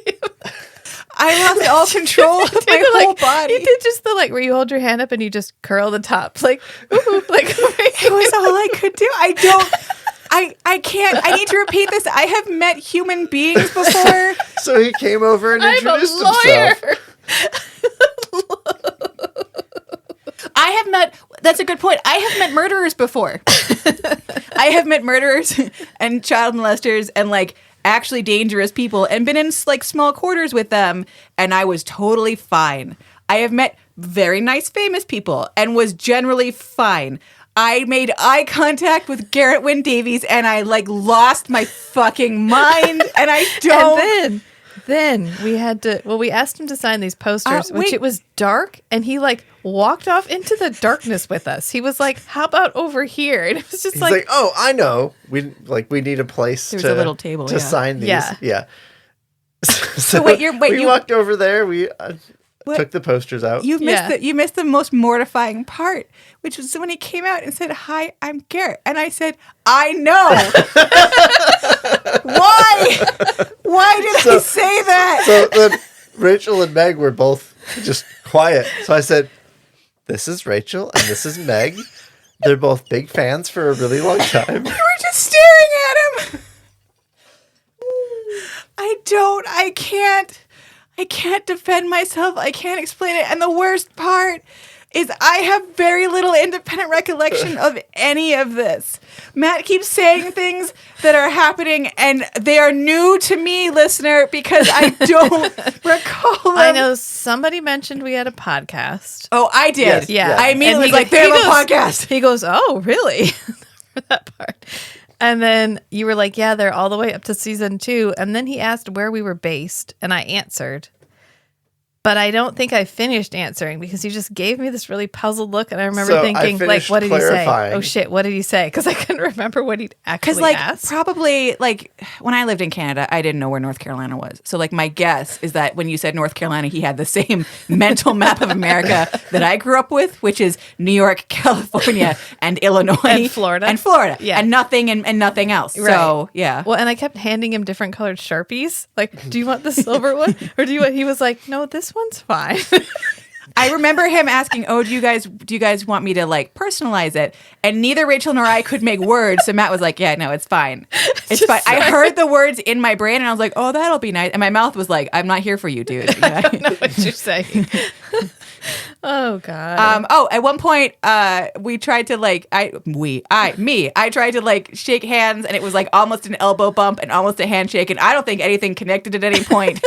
I lost all control of my whole body. You did just the where you hold your hand up and you just curl the top. Woohoo. It was all I could do. I can't. I need to repeat this. I have met human beings before. So he came over and introduced I'm a lawyer. himself. I have met, that's a good point. I have met murderers before. I have met murderers and child molesters and actually dangerous people and been in small quarters with them. And I was totally fine. I have met very nice famous people and was generally fine. I made eye contact with Geraint Wyn Davies and I lost my fucking mind. And I don't. And then we had to, we asked him to sign these posters, which it was dark, and he walked off into the darkness with us. He was like, how about over here? And it was just He's like, oh, I know. We need a place There's a little table to sign these. Yeah. So we walked over there. We took the posters out. You missed the most mortifying part, which was when he came out and said, hi, I'm Garrett. And I said, I know. Why did I say that? So then Rachel and Meg were both just quiet. So I said, this is Rachel and this is Meg. They're both big fans for a really long time. We were just staring at him. I can't defend myself. I can't explain it. And the worst part is I have very little independent recollection of any of this. Matt keeps saying things that are happening, and they are new to me, listener, because I don't recall them. I know somebody mentioned we had a podcast. Oh, I did. Yes, yeah. I immediately And was they have a podcast. He goes, oh, really? For that part. And then you were like, yeah, they're all the way up to season 2. And then he asked where we were based, and I answered. But I don't think I finished answering because he just gave me this really puzzled look. And I remember So I thinking, like, finished what did he say? clarifying. Oh, shit, what did he say? Because I couldn't remember what he'd actually like, asked. probably, like, when I lived in Canada, I didn't know where North Carolina was. So, like, my guess is that when you said North Carolina, he had the same mental map of America that I grew up with, which is New York, California, and Illinois. And Florida. Yeah. And nothing and nothing else. Right. So, yeah. Well, and I kept handing him different colored Sharpies. Like, do you want the silver one? Or do you want, he was like, no, this one's fine. I remember him asking, "Oh, do you guys want me to like personalize it?" And neither Rachel nor I could make words, so Matt was like, "Yeah, no, it's fine, it's fine." I heard the words in my brain, and I was like, "Oh, that'll be nice," and my mouth was like, "I'm not here for you, dude." I don't know what you're saying. Oh God. At one point, we tried to like, I tried to like shake hands, and it was like almost an elbow bump and almost a handshake, and I don't think anything connected at any point.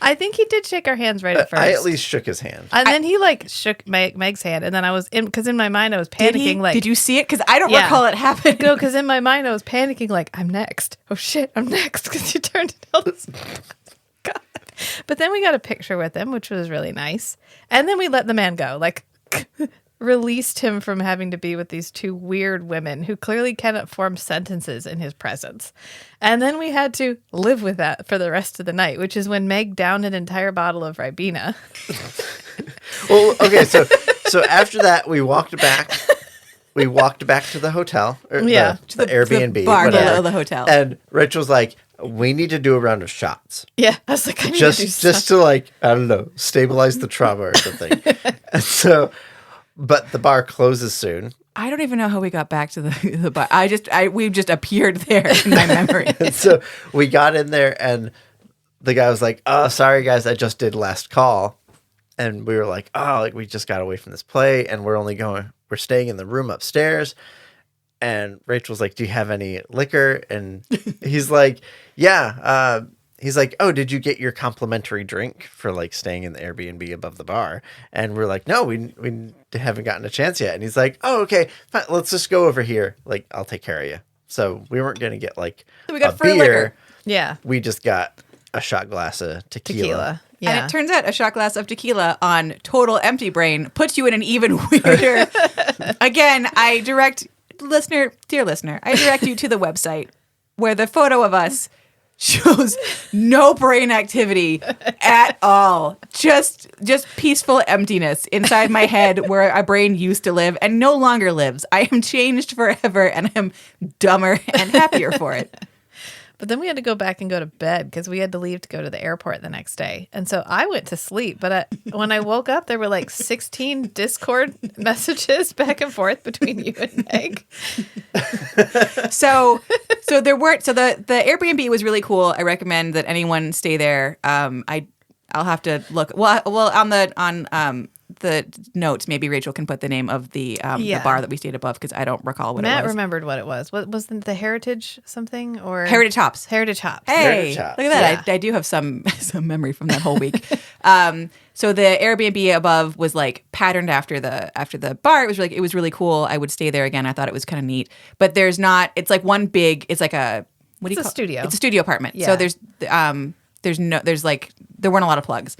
I think he did shake our hands right at first. I at least shook his hand. And then he like shook Meg's hand, and then I was because in my mind I was panicking. Did you see it? Because I don't recall it happening. No, because in my mind I was panicking like I'm next. Oh shit, I'm next because you turned to tell us. God. But then we got a picture with him, which was really nice, and then we let the man go. Like released him from having to be with these two weird women who clearly cannot form sentences in his presence. And then we had to live with that for the rest of the night, which is when Meg downed an entire bottle of Ribena. Well, okay, so after that we walked back to the hotel, or the Airbnb, the bar below the hotel. And Rachel's like, we need to do a round of shots. Yeah, I was like, I need just to like, I don't know, stabilize the trauma or something. And so, but the bar closes soon. I don't even know how we got back to the bar. We just appeared there in my memory. And so we got in there, and the guy was like, "Oh, sorry guys, I just did last call." And we were like, "Oh, like we just got away from this play, and we're staying in the room upstairs." And Rachel's like, "Do you have any liquor?" And he's like, "Yeah." He's like, "Oh, did you get your complimentary drink for like staying in the Airbnb above the bar?" And we're like, "No, we haven't gotten a chance yet." And he's like, "Oh, okay, fine, let's just go over here. Like, I'll take care of you." So we weren't going to get like we got a free beer. liquor. Yeah. We just got a shot glass of tequila. Yeah. And it turns out a shot glass of tequila on total empty brain puts you in an even weirder. Again, dear listener, I direct you to the website where the photo of us shows no brain activity at all. Just peaceful emptiness inside my head where a brain used to live and no longer lives. I am changed forever, and I'm dumber and happier for it. But then we had to go back and go to bed because we had to leave to go to the airport the next day. And so I went to sleep. But when I woke up, there were like 16 Discord messages back and forth between you and Meg. So there weren't. So the Airbnb was really cool. I recommend that anyone stay there. I'll have to look. Well, on the notes, maybe Rachel can put the name of the bar that we stayed above because I don't recall what it was. Matt remembered what it was. What was the Heritage something or Heritage Hops? Heritage Hops. Hey, Heritage Hops. look at that! Yeah. I do have some memory from that whole week. So the Airbnb above was like patterned after the bar. It was really cool. I would stay there again. I thought it was kind of neat. But there's not. It's like one big. It's like a what do you call it? Studio. It's a studio apartment. Yeah. So there weren't a lot of plugs.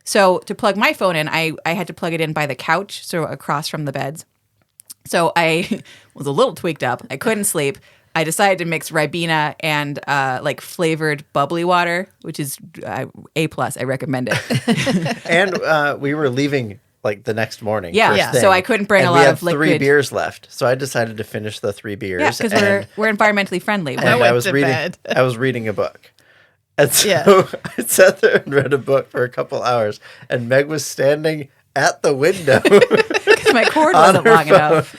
So to plug my phone in, I had to plug it in by the couch, so across from the beds. So I was a little tweaked up. I couldn't sleep. I decided to mix Ribena and like flavored bubbly water, which is A+. I recommend it. And we were leaving like the next morning. Yeah. first thing, So I couldn't bring and a we lot had of liquid. 3 beers left. So I decided to finish the 3 beers. Yeah, because we're environmentally friendly. and went I was to reading. bed. I was reading a book. And so Yeah. I sat there and read a book for a couple hours, and Meg was standing at the window. Because my cord wasn't long enough.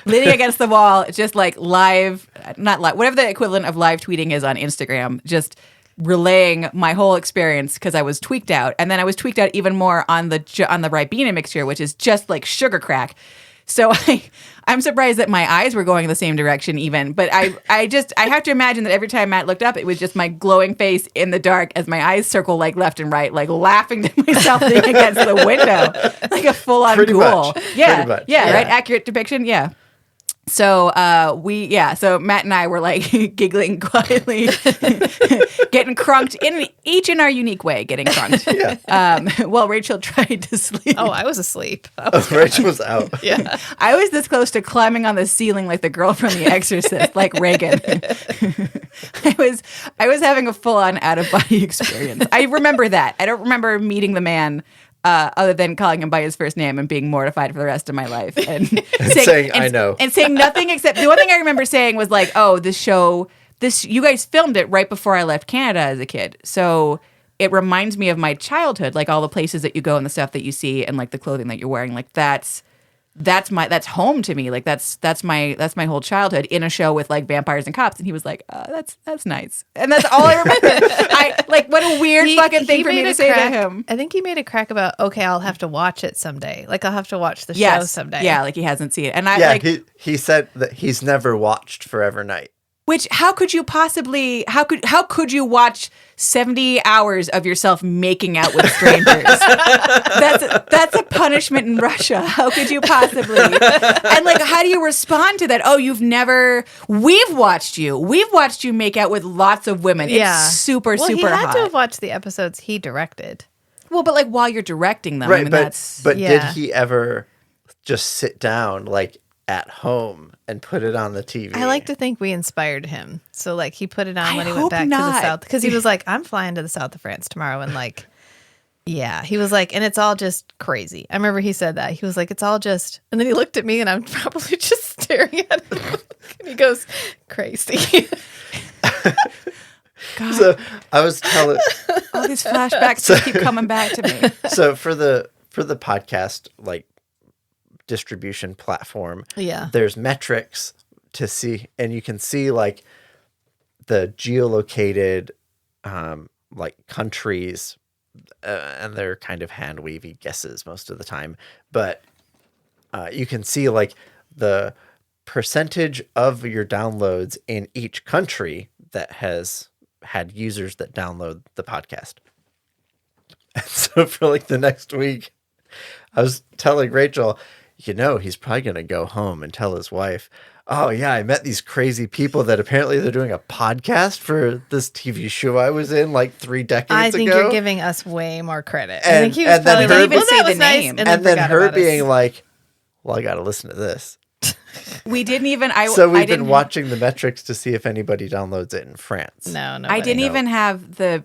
Leaning against the wall, just like not live, whatever the equivalent of live tweeting is on Instagram, just relaying my whole experience because I was tweaked out. And then I was tweaked out even more on the Ribena mixture, which is just like sugar crack. So I'm surprised that my eyes were going the same direction even. But I have to imagine that every time Matt looked up, it was just my glowing face in the dark as my eyes circle like left and right, like laughing to myself leaning against the window, like a full-on Pretty ghoul. much. Yeah, Pretty much. yeah, Yeah. right? Accurate depiction, yeah. So so Matt and I were like giggling quietly, getting crunked each in our unique way, getting crunked. Yeah. While Rachel tried to sleep. Oh, I was asleep. Rachel was out. Yeah. I was this close to climbing on the ceiling like the girl from The Exorcist, like Reagan. I was having a full-on out-of-body experience. I remember that. I don't remember meeting the man other than calling him by his first name and being mortified for the rest of my life. And saying, I know. And saying nothing except, the one thing I remember saying was like, oh, you guys filmed it right before I left Canada as a kid. So it reminds me of my childhood, like all the places that you go and the stuff that you see and like the clothing that you're wearing. Like that's home to me. Like that's my whole childhood in a show with like vampires and cops. And he was like, that's nice. And that's all I remember. What a weird fucking thing for me to say to him. I think he made a crack about, okay, I'll have to watch it someday. Like I'll have to watch the show someday. Yeah, like he hasn't seen it. And he said that he's never watched Forever Night. Which how could you watch 70 hours of yourself making out with strangers? That's a punishment in Russia. How could you possibly? And like, how do you respond to that? Oh, we've watched you make out with lots of women. It's super hot. He had to have watched the episodes he directed. Well, but like while you're directing them, right? I mean, but did he ever just sit down like at home and put it on the TV? I like to think we inspired him. So like he put it on when he hope went back to not. the South. Because he was like, I'm flying to the South of France tomorrow. And like, yeah, he was like, and it's all just crazy. I remember he said that. He was like, it's all just, and then he looked at me and I'm probably just staring at him. And he goes, crazy. God. So I was telling all these flashbacks just keep coming back to me. So for the podcast, like, distribution platform, there's metrics to see, and you can see like the geolocated like countries, and they're kind of hand wavy guesses most of the time, but you can see like the percentage of your downloads in each country that has had users that download the podcast. And so for like the next week, I was telling Rachel, he's probably going to go home and tell his wife, oh, yeah, I met these crazy people that apparently they're doing a podcast for this TV show I was in like 3 decades ago. I think you're giving us way more credit. And, I think he was probably didn't like, even say the nice, name. and then her being us. like, well, I got to listen to this. We didn't even. So we've been watching the metrics to see if anybody downloads it in France. No. I didn't even have the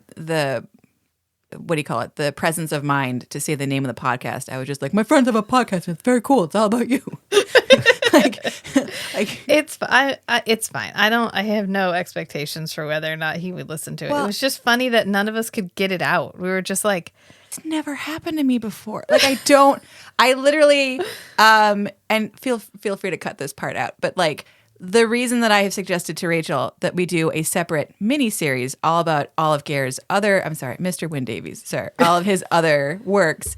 what do you call it? The presence of mind to say the name of the podcast. I was just like, my friends have a podcast. And it's very cool. It's all about you. It's fine. I have no expectations for whether or not he would listen to it. Well, it was just funny that none of us could get it out. We were just like, it's never happened to me before. Like I literally, and feel free to cut this part out, but like, the reason that I have suggested to Rachel that we do a separate mini-series all about all of Mr. Wyn Davies, all of his other works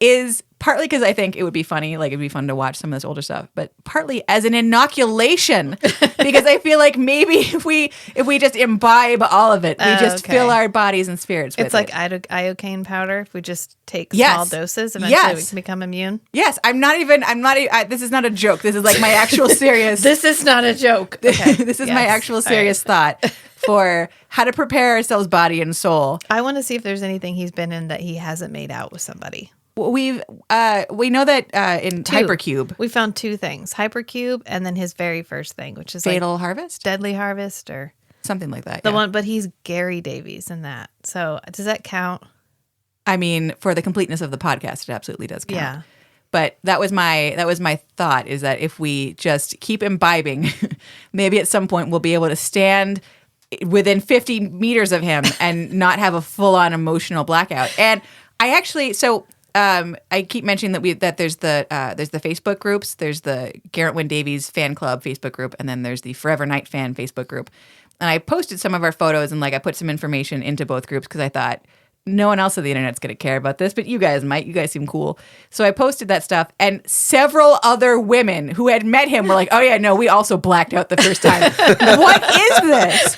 is partly because I think it would be funny, like it'd be fun to watch some of this older stuff, but partly as an inoculation because I feel like maybe if we just imbibe all of it, we just fill our bodies and spirits with it. It's like iocane powder. If we just take small doses, eventually we can become immune. Yes, this is not a joke. This is like my actual serious. This is not a joke. Okay. This is my actual serious thought for how to prepare ourselves, body and soul. I want to see if there's anything he's been in that he hasn't made out with somebody. We know that in Hypercube we found 2 things: Hypercube, and then his very first thing, which is Fatal Harvest, Deadly Harvest, or something like that. The one, but he's Gary Davies in that. So does that count? I mean, for the completeness of the podcast, it absolutely does count. Yeah. But that was my thought, is that if we just keep imbibing, maybe at some point we'll be able to stand within 50 meters of him and not have a full-on emotional blackout. And I actually I keep mentioning that there's the Facebook groups. There's the Geraint Wyn Davies fan club Facebook group, and then there's the Forever Night fan Facebook group. And I posted some of our photos and like I put some information into both groups because I thought no one else on the internet's going to care about this, but you guys might. You guys seem cool. So I posted that stuff, and several other women who had met him were like, oh yeah, no, we also blacked out the first time. What is this?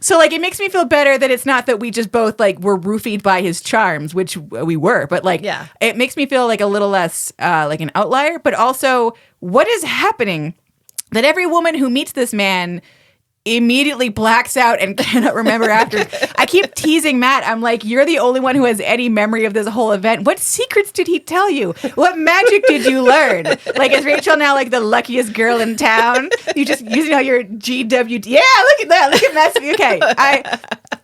So, like, it makes me feel better that it's not that we just both, like, were roofied by his charms, which we were. But, like, it makes me feel like a little less like an outlier. But also, what is happening that every woman who meets this man immediately blacks out and cannot remember after. I keep teasing Matt. I'm like, you're the only one who has any memory of this whole event. What secrets did he tell you? What magic did you learn? Like, is Rachel now like the luckiest girl in town? You just using all your GWD. Yeah, look at that. Look at Matt's. Okay.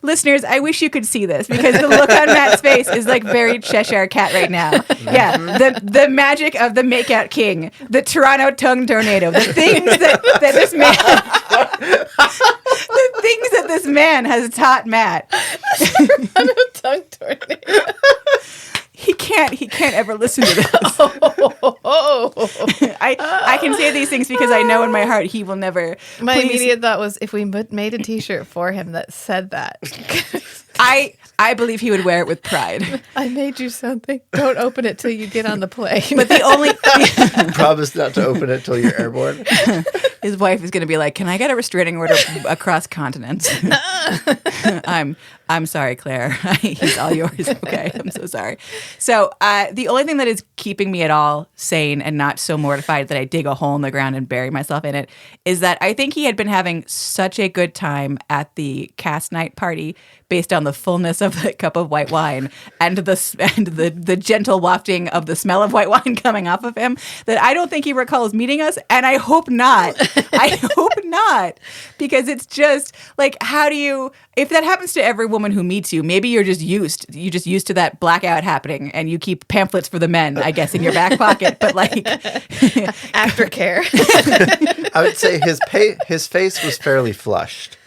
Listeners, I wish you could see this because the look on Matt's face is like very Cheshire Cat right now. Yeah. The magic of the Makeout King, the Toronto tongue tornado, the things that this man the things that this man has taught Matt. Toronto tongue tornado. He can't ever listen to this. I can say these things because I know in my heart he will never. My immediate thought was if we made a T-shirt for him that said that. I believe he would wear it with pride. I made you something. Don't open it till you get on the plane. But the only promise not to open it till you're airborne. His wife is going to be like, "Can I get a restraining order across continents?" I'm sorry, Claire. He's all yours. Okay, I'm so sorry. So the only thing that is keeping me at all sane and not so mortified that I dig a hole in the ground and bury myself in it is that I think he had been having such a good time at the cast night party based on the fullness of the cup of white wine and the gentle wafting of the smell of white wine coming off of him that I don't think he recalls meeting us, and I hope not. I hope not, because it's just like, how do you, if that happens to every woman who meets you, maybe you're just used to that blackout happening and you keep pamphlets for the men, I guess, in your back pocket, but like aftercare. I would say his face was fairly flushed.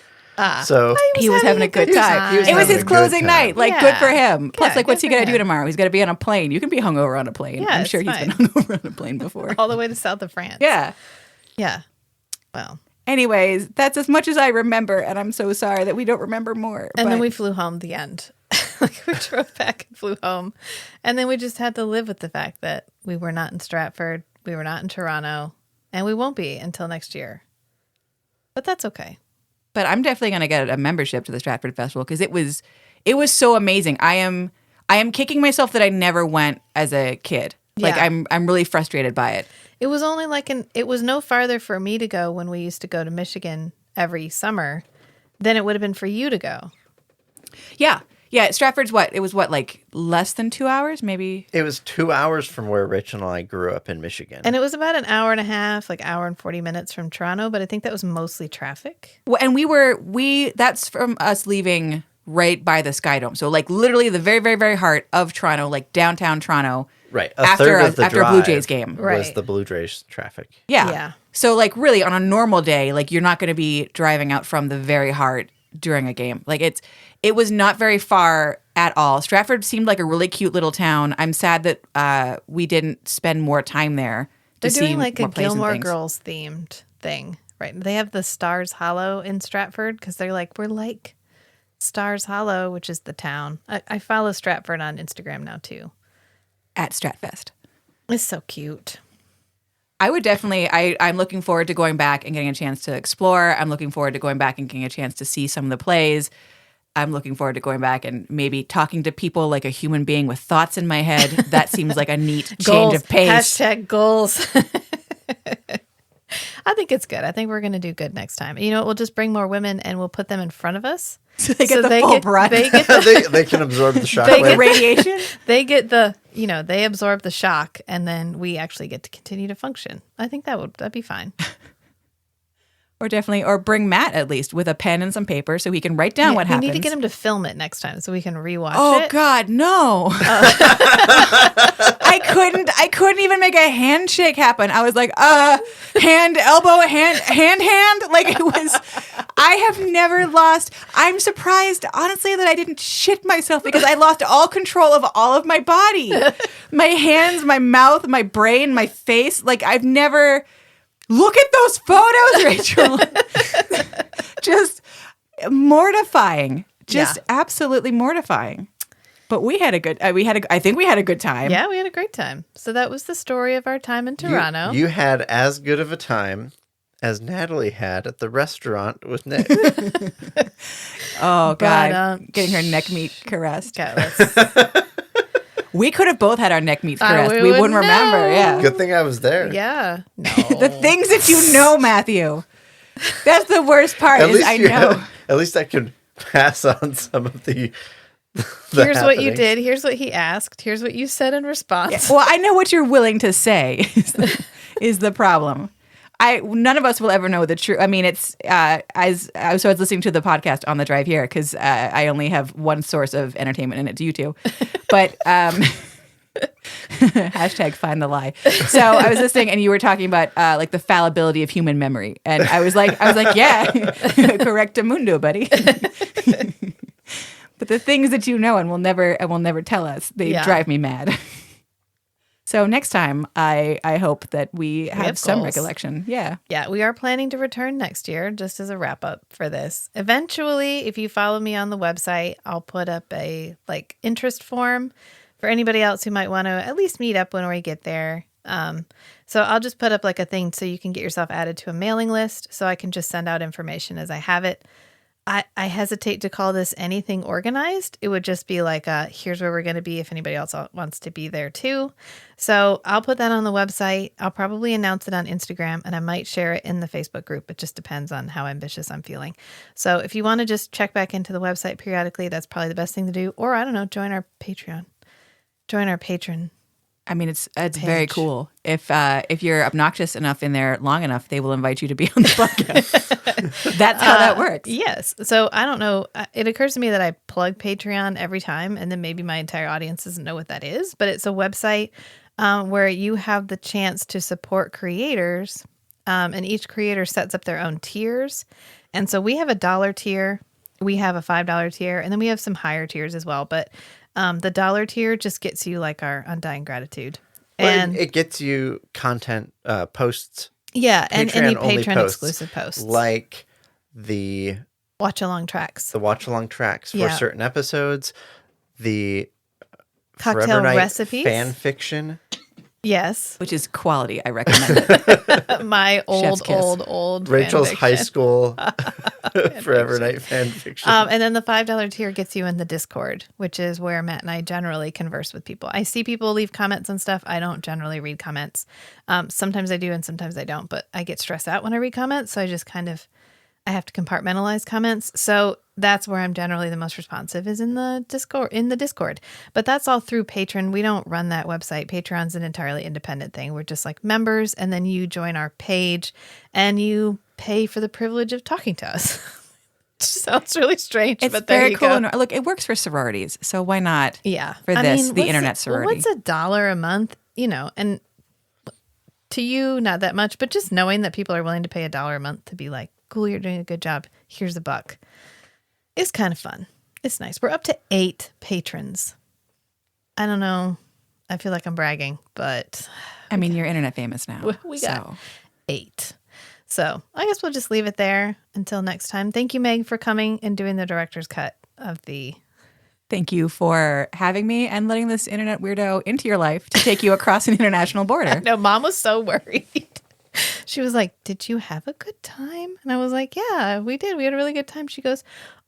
So he was having a good time. It was his closing night. Like, good for him. Plus, like, what's he going to do tomorrow? He's going to be on a plane. You can be hungover on a plane. Yeah, I'm sure he's been hungover on a plane before. All the way to south of France. Yeah. Yeah. Well. Anyways, that's as much as I remember, and I'm so sorry that we don't remember more. And then we flew home the end. Like, we drove back and flew home. And then we just had to live with the fact that we were not in Stratford, we were not in Toronto, and we won't be until next year. But that's okay. But I'm definitely going to get a membership to the Stratford Festival because it was so amazing. I am kicking myself that I never went as a kid. Like, I'm really frustrated by it. It was only like it was no farther for me to go when we used to go to Michigan every summer than it would have been for you to go. Yeah. Yeah. Stratford's like less than 2 hours, maybe? It was 2 hours from where Rachel and I grew up in Michigan. And it was about an hour and a half, like hour and 40 minutes from Toronto, but I think that was mostly traffic. Well, and that's from us leaving right by the Sky Dome. So like literally the very, very, very heart of Toronto, like downtown Toronto. Right. After a Blue Jays game. Was the Blue Jays traffic. Yeah. So like really on a normal day, like you're not going to be driving out from the very heart during a game. Like it was not very far at all. Stratford seemed like a really cute little town. I'm sad that we didn't spend more time there. They're doing like a Gilmore Girls themed thing, right? They have the Stars Hollow in Stratford because they're like, we're like Stars Hollow, which is the town. I follow Stratford on Instagram now too. At Stratfest. It's so cute. I would definitely, I'm looking forward to going back and getting a chance to explore. I'm looking forward to going back and getting a chance to see some of the plays. I'm looking forward to going back and maybe talking to people like a human being with thoughts in my head. That seems like a neat change of pace. #goals. I think it's good. I think we're going to do good next time. You know what? We'll just bring more women and we'll put them in front of us. So they get the full brunt. They can absorb the shock. They get radiation. They get they absorb the shock, and then we actually get to continue to function. I think that'd be fine. Or bring Matt at least with a pen and some paper so he can write down what happens. We need to get him to film it next time so we can rewatch it. Oh God, no. I couldn't even make a handshake happen. I was like, hand, elbow, hand. Like it was, I have never lost. I'm surprised, honestly, that I didn't shit myself because I lost all control of all of my body. My hands, my mouth, my brain, my face. Like I've never... Look at those photos, Rachel. Just mortifying. Just absolutely mortifying. But we had a good. I think we had a good time. Yeah, we had a great time. So that was the story of our time in Toronto. You had as good of a time as Natalie had at the restaurant with Nick. Oh, God. Getting her neck meat caressed. Okay, We could have both had our neck meats caressed. we We would wouldn't remember. know. Yeah. Good thing I was there. yeah. No. The things that you know, Matthew. That's the worst part. Is I know. At least I could pass on some of the Here's what you happenings. did. Here's what he asked. Here's what you said in response. Yeah. Well, I know what you're willing to say is the problem. None of us will ever know the truth. I mean, it's as I was listening to the podcast on the drive here because I only have one source of entertainment, and it's you two. But hashtag find the lie. So I was listening, and you were talking about like the fallibility of human memory, and I was like, yeah, correctamundo, buddy. But the things that you know and will never tell us, they drive me mad. So next time, I hope that we have some goals. recollection. Yeah. Yeah, we are planning to return next year, just as a wrap up for this. Eventually, if you follow me on the website, I'll put up a interest form for anybody else who might want to at least meet up when we get there. So I'll just put up a thing so you can get yourself added to a mailing list, so I can just send out information as I have it. I hesitate to call this anything organized. It would just be here's where we're going to be if anybody else wants to be there too. So I'll put that on the website. I'll probably announce it on Instagram, and I might share it in the Facebook group. It just depends on how ambitious I'm feeling. So if you want to just check back into the website periodically, that's probably the best thing to do. Or I don't know, join our Patreon. Join our patron. I mean, it's very cool. If you're obnoxious enough in there long enough, they will invite you to be on the podcast. That's how that works. Yes. So I don't know. It occurs to me that I plug Patreon every time, and then maybe my entire audience doesn't know what that is. But it's a website where you have the chance to support creators, and each creator sets up their own tiers. And so we have a $1 tier, we have a $5 tier, and then we have some higher tiers as well. But the $1 tier just gets you our undying gratitude. And it gets you content posts. Yeah, and any Patreon-only patron posts, exclusive posts. Like the watch-along tracks. The watch-along tracks for certain episodes. The cocktail Forever Night recipes. fan fiction. Yes. Which is quality. I recommend it. My old Rachel's fan high fiction. school Forever Night fan fiction. And then the $5 tier gets you in the Discord, which is where Matt and I generally converse with people. I see people leave comments and stuff. I don't generally read comments. Sometimes I do and sometimes I don't, but I get stressed out when I read comments. So I just I have to compartmentalize comments. So that's where I'm generally the most responsive is in the Discord. But that's all through Patreon. We don't run that website. Patreon's an entirely independent thing. We're just members, and then you join our page and you pay for the privilege of talking to us. Sounds really strange, it's but there very you cool. go. And look, it works for sororities. So why not? Yeah. For the internet sorority. What's $1 a month? And to you, not that much, but just knowing that people are willing to pay $1 a month to be cool, you're doing a good job. Here's $1. It's kind of fun. It's nice. We're up to 8 patrons. I don't know. I feel like I'm bragging, but I mean, you're internet famous now. We got 8. So I guess we'll just leave it there until next time. Thank you, Meg, for coming and doing the director's cut of the. Thank you for having me and letting this internet weirdo into your life to take you across an international border. No, Mom was so worried. She was like, "Did you have a good time?" And I was like, "Yeah, we did. We had a really good time." She goes,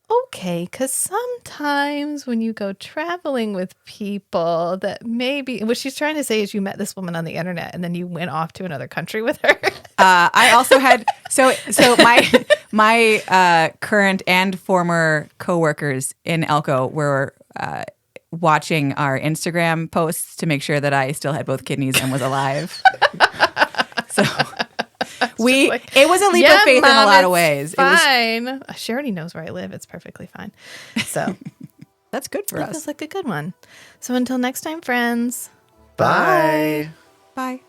"Okay, because sometimes when you go traveling with people that maybe," what she's trying to say is you met this woman on the internet and then you went off to another country with her. I also had, so my current and former coworkers in Elko were watching our Instagram posts to make sure that I still had both kidneys and was alive. So it was a leap of faith Mom, in a lot of ways. Fine. She already knows where I live. It's perfectly fine. So that's good for us. That feels like a good one. So until next time, friends. Bye. Bye.